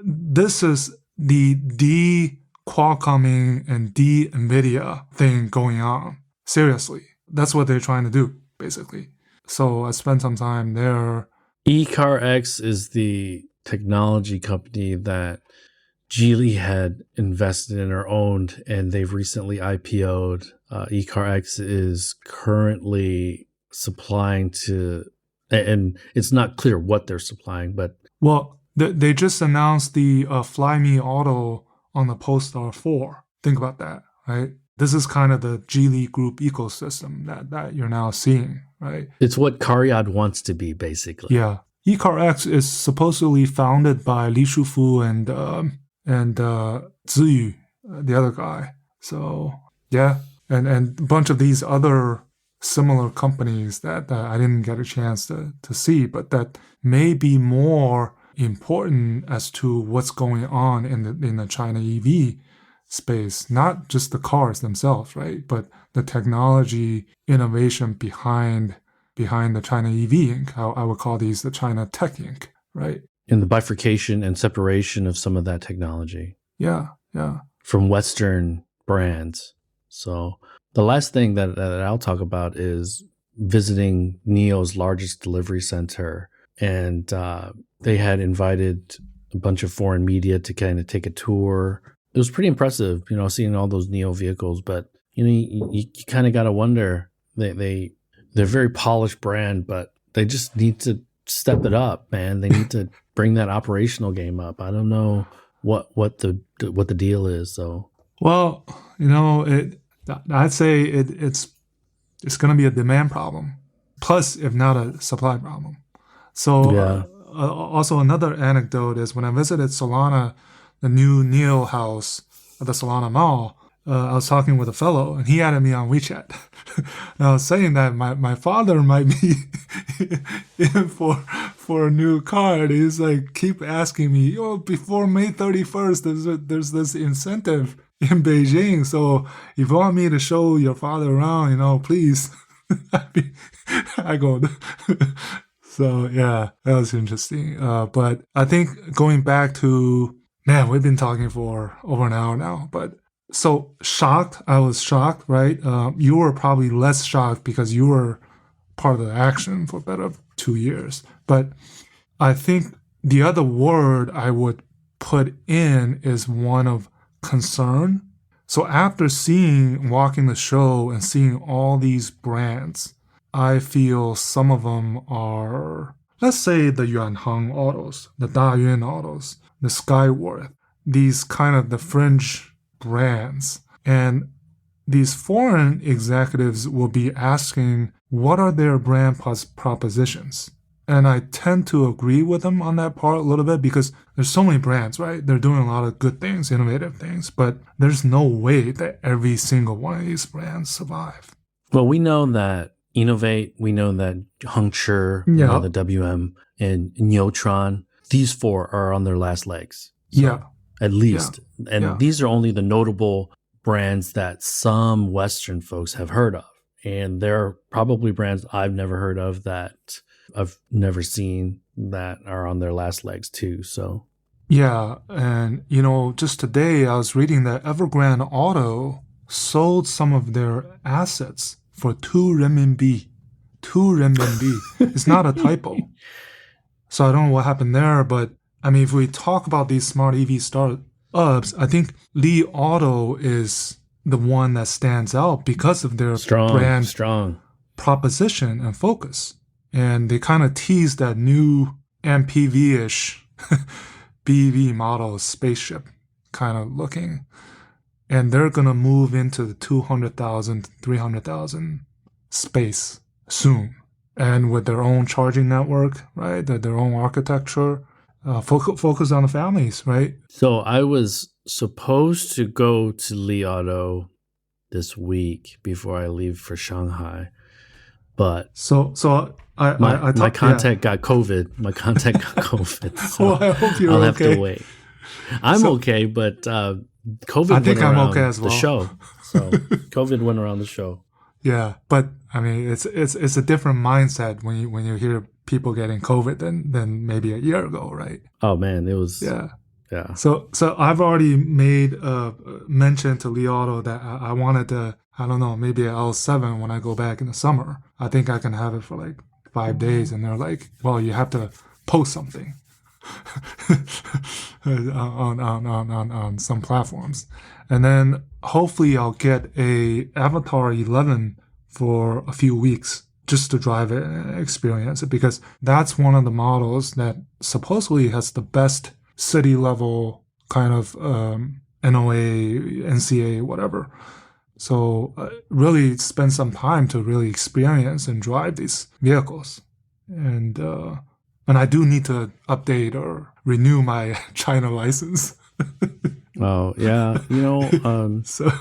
this is the de-Qualcomming and de-NVIDIA thing going on. Seriously. That's what they're trying to do, basically. So I spent some time there. ECARX is the technology company that Geely had invested in or owned, and they've recently IPO'd. ECARX is currently supplying to, and it's not clear what they're supplying, but... Well, they just announced the Fly Me Auto on the Polestar 4. Think about that, right? This is kind of the Geely Group ecosystem that you're now seeing, right? It's what CARIAD wants to be, basically. Yeah. ECARX is supposedly founded by Li Shufu and Ziyu, the other guy. So, yeah. And a bunch of these other similar companies that I didn't get a chance to see, but that may be more important as to what's going on in the China EV space, not just the cars themselves, right? But the technology innovation behind the China EV Inc. I would call these the China Tech Inc., right? And the bifurcation and separation of some of that technology. Yeah. From Western brands. So the last thing that I'll talk about is visiting NIO's largest delivery center. And they had invited a bunch of foreign media to kind of take a tour. It was pretty impressive, seeing all those NIO vehicles. But, you kind of got to wonder, they're a very polished brand, but they just need to step it up, man. They need to bring that operational game up. I don't know what the deal is. So, well, I'd say it's going to be a demand problem, plus if not a supply problem. So, yeah. Also another anecdote is when I visited Solana, the new NIO house at the Solana Mall. I was talking with a fellow, and he added me on WeChat. And I was saying that my father might be in for a new car. And he's like, keep asking me, before May 31st, there's this incentive in Beijing. So if you want me to show your father around, please. I go. So yeah, that was interesting. But I think going back to, man, we've been talking for over an hour now, but so I was shocked, right? You were probably less shocked because you were part of the action for better 2 years. But I think the other word I would put in is one of concern. So after walking the show and seeing all these brands, I feel some of them are, let's say the Yuanheng autos, the Dayuan autos, the Skyworth, these kind of the fringe brands. And these foreign executives will be asking, what are their brand propositions? And I tend to agree with them on that part a little bit because there's so many brands, right? They're doing a lot of good things, innovative things, but there's no way that every single one of these brands survive. Well, we know that Innovate, we know that Hengchi, we know the WM, and Neutron, these four are on their last legs. So, yeah. At least. Yeah. And these are only the notable brands that some Western folks have heard of. And there are probably brands I've never heard of that I've never seen that are on their last legs too. So yeah, and just today I was reading that Evergrande Auto sold some of their assets for 2 renminbi. 2 renminbi. It's not a typo. So I don't know what happened there, but I mean, if we talk about these smart EV startups, I think Li Auto is the one that stands out because of their brand proposition and focus. And they kind of tease that new MPV-ish BEV model spaceship kind of looking. And they're going to move into the 200,000, 300,000 space soon. And with their own charging network, right? Their own architecture, focus on the families, right? So I was supposed to go to Li Auto this week before I leave for Shanghai. But my contact got COVID. My contact got COVID. So well, I hope you're I'll okay. have to wait. I'm okay, but COVID I think went I'm around okay as well. the show. So COVID went around the show. Yeah, but I mean, it's a different mindset when you hear people getting COVID than maybe a year ago, right? Oh man, it was Yeah. yeah. So I've already made a mention to Li Auto that I wanted to, I don't know, maybe an L7 when I go back in the summer. I think I can have it for like 5 days. And they're like, well, you have to post something on some platforms. And then hopefully I'll get a Avatar 11 for a few weeks just to drive it and experience it, because that's one of the models that supposedly has the best city level kind of NOA, NCA, whatever. So really spend some time to really experience and drive these vehicles. And I do need to update or renew my China license. Oh yeah, So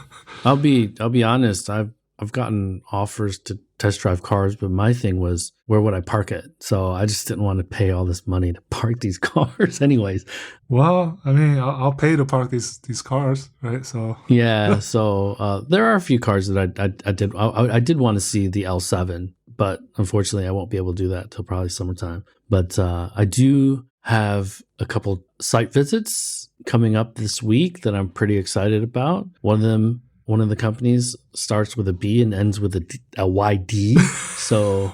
I'll be honest. I've gotten offers to test drive cars, but my thing was where would I park it? So I just didn't want to pay all this money to park these cars, anyways. well, I mean, I'll pay to park these cars, right? So Yeah, so there are a few cars that I did want to see the L7, but unfortunately I won't be able to do that till probably summertime. But I do have a couple site visits coming up this week that I'm pretty excited about. One of the companies starts with a B and ends with a YD. So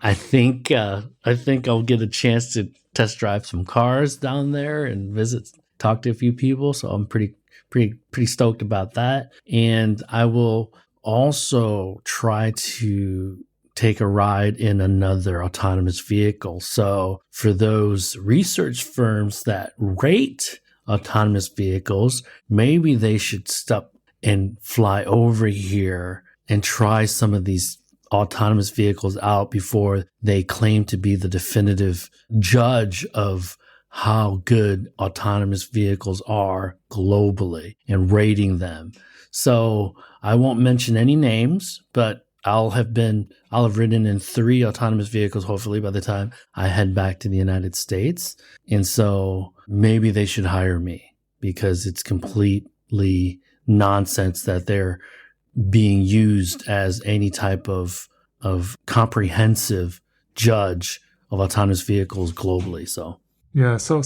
I think I'll get a chance to test drive some cars down there and talk to a few people. So I'm pretty stoked about that. And I will also try to take a ride in another autonomous vehicle. So for those research firms that rate autonomous vehicles, maybe they should stop and fly over here and try some of these autonomous vehicles out before they claim to be the definitive judge of how good autonomous vehicles are globally and rating them. So I won't mention any names, but I'll have ridden in 3 autonomous vehicles, hopefully, by the time I head back to the United States. And so maybe they should hire me, because it's completely nonsense that they're being used as any type of comprehensive judge of autonomous vehicles globally. So yeah, so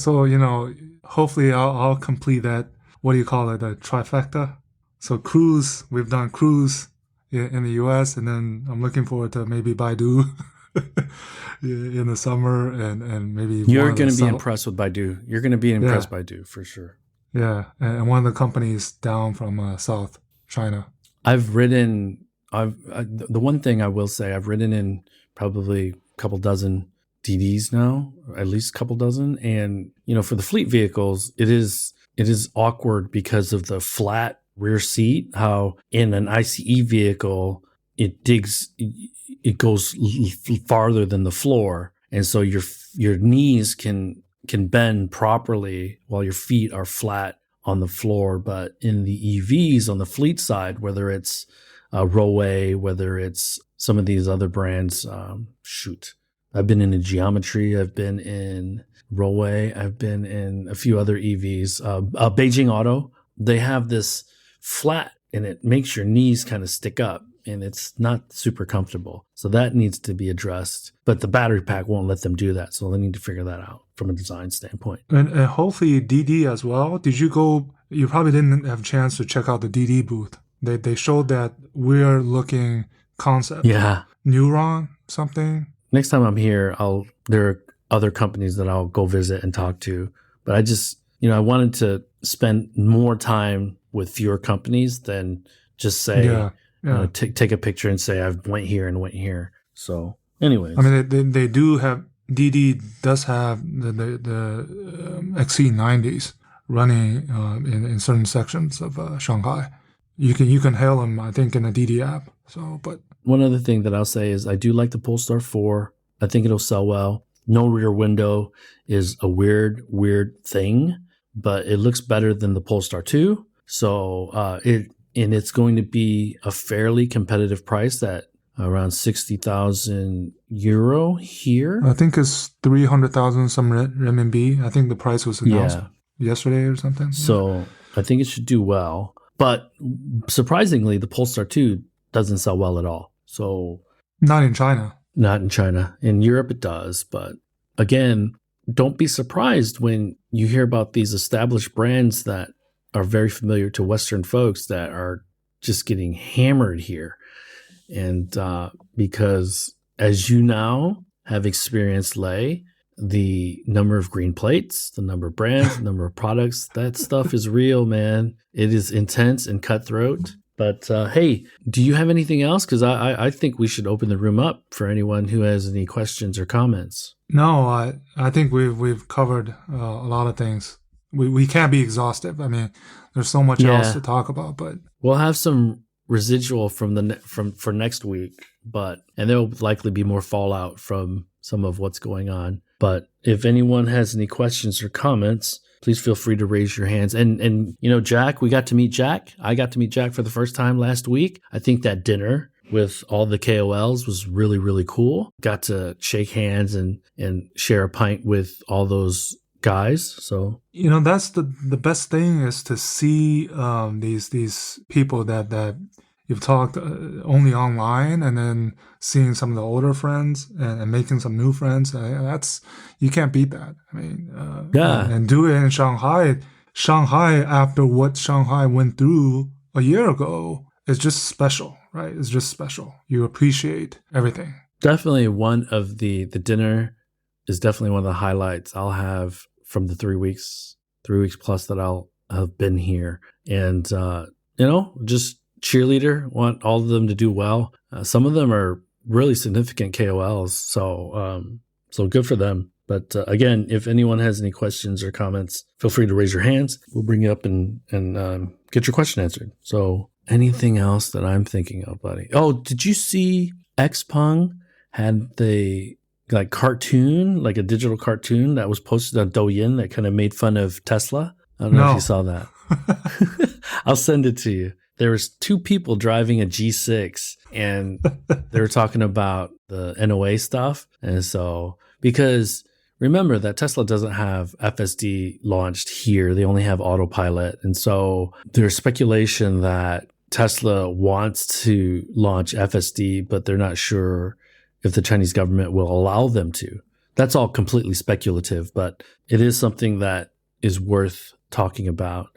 hopefully I'll complete that. What do you call it? The trifecta. So cruise, we've done cruise in the U.S., and then I'm looking forward to maybe Baidu in the summer, and maybe you're going to be impressed with Baidu. You're going to be impressed by Baidu for sure. Yeah, and one of the companies down from South China. I've ridden. The one thing I will say, I've ridden in probably a couple dozen DDs now, or at least a couple dozen. And for the fleet vehicles, it is awkward because of the flat rear seat. How in an ICE vehicle, it goes farther than the floor, and so your knees can bend properly while your feet are flat on the floor. But in the EVs on the fleet side, whether it's Rowe, whether it's some of these other brands, I've been in a Geometry, I've been in Rowe, I've been in a few other EVs. Beijing Auto, they have this flat, and it makes your knees kind of stick up, and it's not super comfortable. So that needs to be addressed. But the battery pack won't let them do that, so they need to figure that out from a design standpoint. And hopefully DD as well. Did you go? You probably didn't have a chance to check out the DD booth. They showed that we're looking concept. Yeah. Neuron something. Next time I'm here, there are other companies that I'll go visit and talk to. But I just, I wanted to spend more time with fewer companies than just say, take a picture and say I've went here and went here. So, anyways, I mean, they do have, DD does have the XC90s running in certain sections of Shanghai. You can hail them, I think, in the DD app. So, but one other thing that I'll say is I do like the Polestar 4. I think it'll sell well. No rear window is a weird thing, but it looks better than the Polestar 2. So it's going to be a fairly competitive price at around 60,000 euro here. I think it's 300,000 some renminbi. I think the price was announced yesterday or something. So I think it should do well. But surprisingly, the Polestar 2 doesn't sell well at all. So not in China. Not in China. In Europe, it does. But again, don't be surprised when you hear about these established brands that are very familiar to Western folks that are just getting hammered here. And because, as you now have experienced, Lei, the number of green plates, the number of brands, the number of products, that stuff is real, man. It is intense and cutthroat. But hey, do you have anything else? Because I think we should open the room up for anyone who has any questions or comments. No, I think we've covered a lot of things. We can't be exhaustive. I mean, there's so much else to talk about, but we'll have some residual for next week, and there'll likely be more fallout from some of what's going on. But if anyone has any questions or comments, please feel free to raise your hands. And you know, Jack, we got to meet Jack. I got to meet Jack for the first time last week. I think that dinner with all the KOLs was really, really cool. Got to shake hands and share a pint with all those guys. So, you know, that's the best thing is to see these people that you've talked only online, and then seeing some of the older friends and making some new friends. That's, you can't beat that. I mean, and do it in Shanghai. Shanghai, after what Shanghai went through a year ago, is just special, right? It's just special. You appreciate everything. Definitely one of the dinner is definitely one of the highlights I'll have from the 3 weeks plus that I'll have been here. And, you know, just cheerleader, want all of them to do well. Some of them are really significant KOLs. So good for them. But again, if anyone has any questions or comments, feel free to raise your hands. We'll bring you up and get your question answered. So anything else that I'm thinking of, buddy? Oh, did you see Xpeng had the cartoon, like a digital cartoon that was posted on Douyin that kind of made fun of Tesla? I don't know if you saw that. I'll send it to you. There was two people driving a G6 and they were talking about the NOA stuff. And so, because remember that Tesla doesn't have FSD launched here. They only have autopilot. And so there's speculation that Tesla wants to launch FSD, but they're not sure if the Chinese government will allow them to. That's all completely speculative, but it is something that is worth talking about.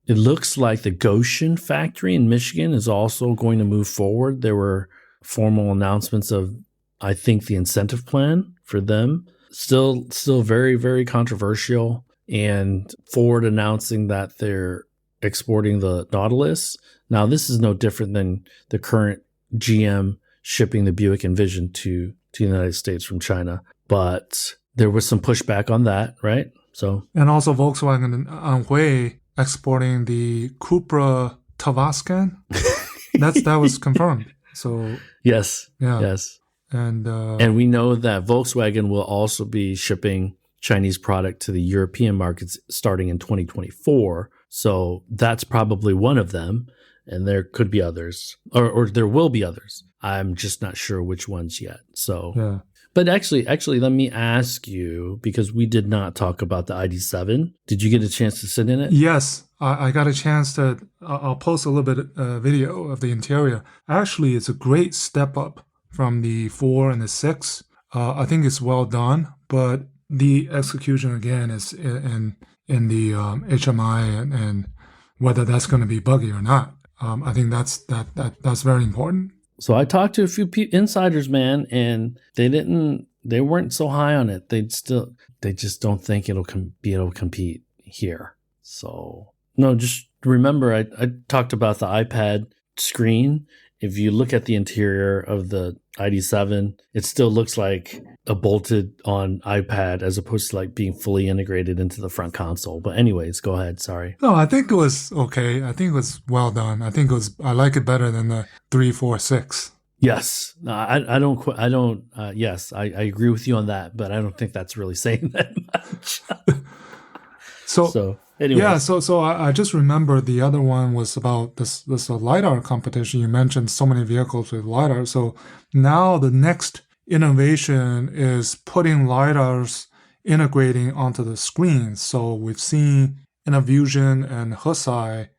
It looks like the Goshen factory in Michigan is also going to move forward. There were formal announcements of, I think, the incentive plan for them. Still very, very controversial. And Ford announcing that they're exporting the Nautilus. Now, this is no different than the current GM shipping the Buick Envision to the United States from China. But there was some pushback on that, right? So, and also Volkswagen and Anhui exporting the Cupra Tavascan. That was confirmed. So yes, yeah, yes, and we know that Volkswagen will also be shipping Chinese product to the European markets starting in 2024. So that's probably one of them, and there could be others, or there will be others. I'm just not sure which ones yet. So, yeah. But actually, let me ask you, because we did not talk about the ID7. Did you get a chance to sit in it? Yes, I got a chance to. I'll post a little bit video of the interior. Actually, it's a great step up from the 4 and the 6. I think it's well done, but the execution again is in the HMI and whether that's going to be buggy or not. I think that's very important. So I talked to a few insiders, man, and they weren't so high on it. They just don't think it'll be able to compete here. So no, just remember, I talked about the iPad screen. If you look at the interior of the ID7, it still looks like a bolted on iPad as opposed to like being fully integrated into the front console. But anyways, go ahead. Sorry. No, I think it was okay. I think it was well done. I like it better than the 3, 4, 6. Yes. No, yes, I agree with you on that, but I don't think that's really saying that much. So anyway. Yeah, so I just remember the other one was about this LiDAR competition. You mentioned so many vehicles with LiDAR. So now the next innovation is putting LiDARs integrating onto the screens. So we've seen Innovision and Hesai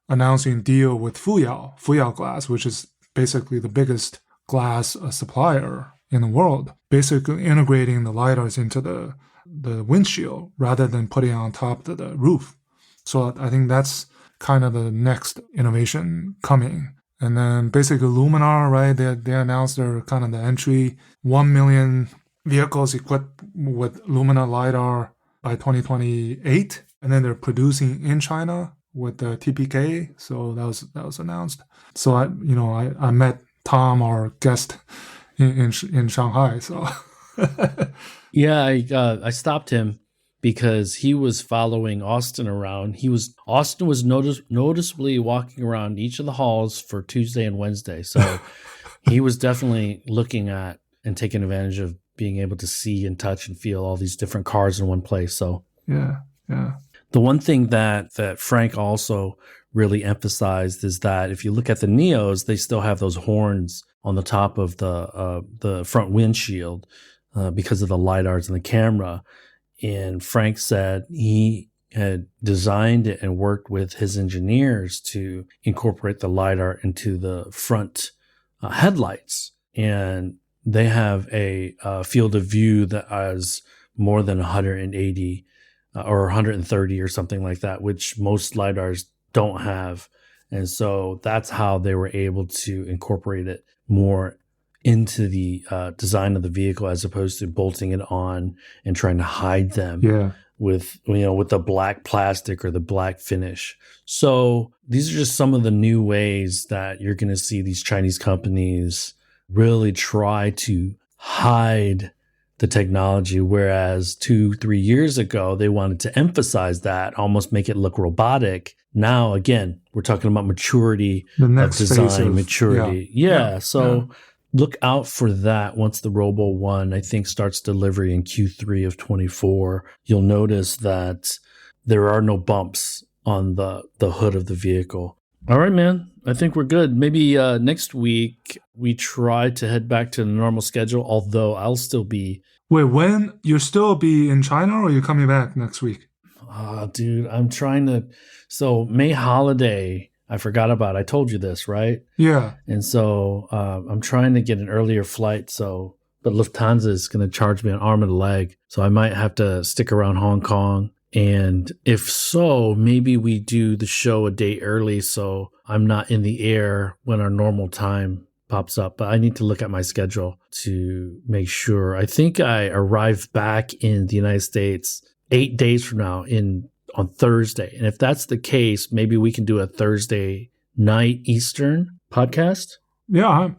announcing deal with Fuyao Glass, which is basically the biggest glass supplier in the world, basically integrating the LiDARs into the windshield rather than putting it on top of the roof. So I think that's kind of the next innovation coming. And then basically Luminar, right? They announced their kind of the entry 1 million vehicles equipped with Luminar LiDAR by 2028. And then they're producing in China with the TPK. So that was announced. So I met Tom, our guest in Shanghai. So Yeah, I stopped him because he was following Austin around. Austin was noticeably walking around each of the halls for Tuesday and Wednesday. So he was definitely looking at and taking advantage of being able to see and touch and feel all these different cars in one place. So yeah. the one thing that Frank also really emphasized is that if you look at the Neos, they still have those horns on the top of the front windshield because of the LiDARs and the camera. And Frank said he had designed it and worked with his engineers to incorporate the LiDAR into the front headlights. And they have a field of view that is more than 180 or 130 or something like that, which most LiDARs don't have. And so that's how they were able to incorporate it more into the design of the vehicle as opposed to bolting it on and trying to hide them with the black plastic or the black finish. So these are just some of the new ways that you're going to see these Chinese companies really try to hide the technology, whereas 2-3 years ago, they wanted to emphasize that, almost make it look robotic. Now, again, we're talking about maturity of design, maturity. So look out for that once the Robo One, I think, starts delivery in Q3 of 24. You'll notice that there are no bumps on the hood of the vehicle. All right, man. I think we're good. Maybe next week we try to head back to the normal schedule, although I'll still be... Wait, when? You'll still be in China or are you coming back next week? Dude, I'm trying to... So May holiday, I forgot about. I told you this, right? Yeah. And so I'm trying to get an earlier flight. But Lufthansa is going to charge me an arm and a leg. So I might have to stick around Hong Kong. And if so, maybe we do the show a day early so I'm not in the air when our normal time pops up. But I need to look at my schedule to make sure. I think I arrive back in the United States 8 days from now on Thursday. And if that's the case, maybe we can do a Thursday night Eastern podcast. Yeah, I'll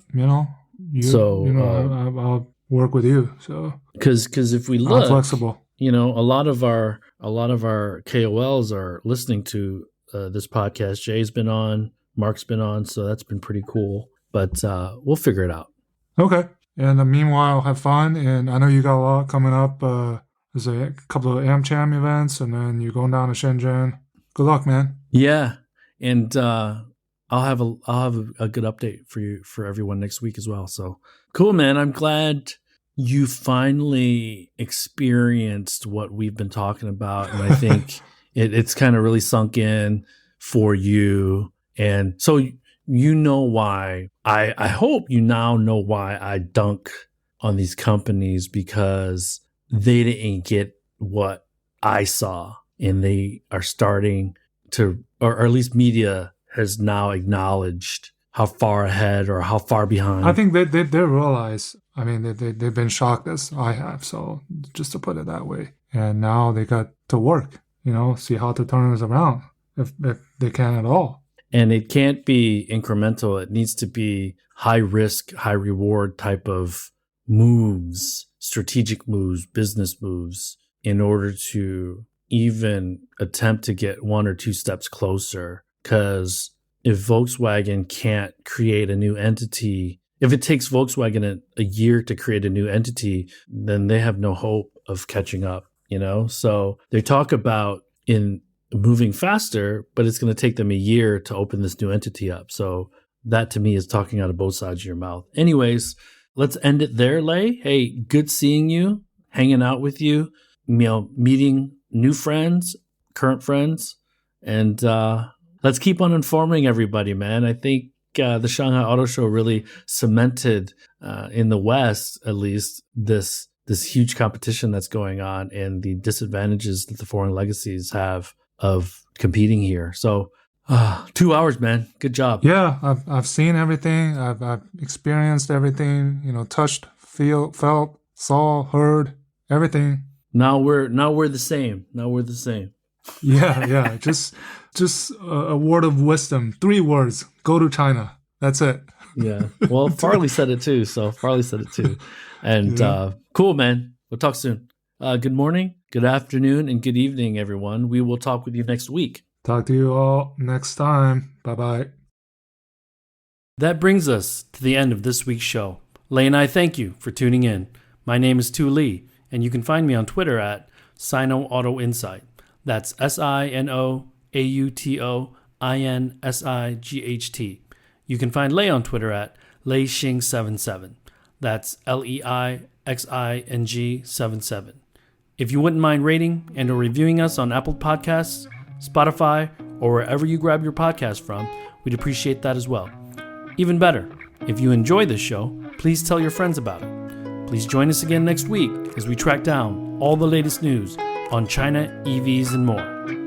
work with you. So because if we look, I'm flexible. A lot of our KOLs are listening to this podcast. Jay's been on, Mark's been on, so that's been pretty cool. But we'll figure it out. Okay. And meanwhile, have fun. And I know you got a lot coming up. There's a couple of AmCham events, and then you're going down to Shenzhen. Good luck, man. Yeah, and I'll have a good update for everyone next week as well. So cool, man. I'm glad you finally experienced what we've been talking about. And I think it's kind of really sunk in for you. And so you know why, I hope you now know why I dunk on these companies, because they didn't get what I saw. And they are starting to, or at least media has now acknowledged how far ahead or how far behind. I think they realize, I mean, they've been shocked as I have. So just to put it that way. And now they got to work, see how to turn this around if they can at all. And it can't be incremental. It needs to be high risk, high reward type of moves, strategic moves, business moves, in order to even attempt to get 1 or 2 steps closer. Because if Volkswagen can't create a new entity, if it takes Volkswagen a year to create a new entity, then they have no hope of catching up, So they talk about in moving faster, but it's going to take them a year to open this new entity up. So that to me is talking out of both sides of your mouth. Anyways, let's end it there, Lei. Hey, good seeing you, hanging out with you, meeting new friends, current friends, and let's keep on informing everybody, man. I think the Shanghai Auto Show really cemented in the West, at least, this huge competition that's going on and the disadvantages that the foreign legacies have of competing here. So 2 hours, man. Good job. Yeah, I've seen everything. I've experienced everything. Touched, felt, saw, heard everything. Now we're the same. Yeah. Just a word of wisdom. 3 words. Go to China. That's it. Yeah. Well, Farley said it too. And cool, man. We'll talk soon. Good morning, good afternoon, and good evening, everyone. We will talk with you next week. Talk to you all next time. Bye-bye. That brings us to the end of this week's show. Lei and I thank you for tuning in. My name is Tu Lee, and you can find me on Twitter at Sino Auto Insight. That's SinoAutoInsight. You can find Lei on Twitter at LeiXing77. That's LEIXING77. If you wouldn't mind rating and or reviewing us on Apple Podcasts, Spotify, or wherever you grab your podcast from, we'd appreciate that as well. Even better, if you enjoy this show, please tell your friends about it. Please join us again next week as we track down all the latest news on China, EVs, and more.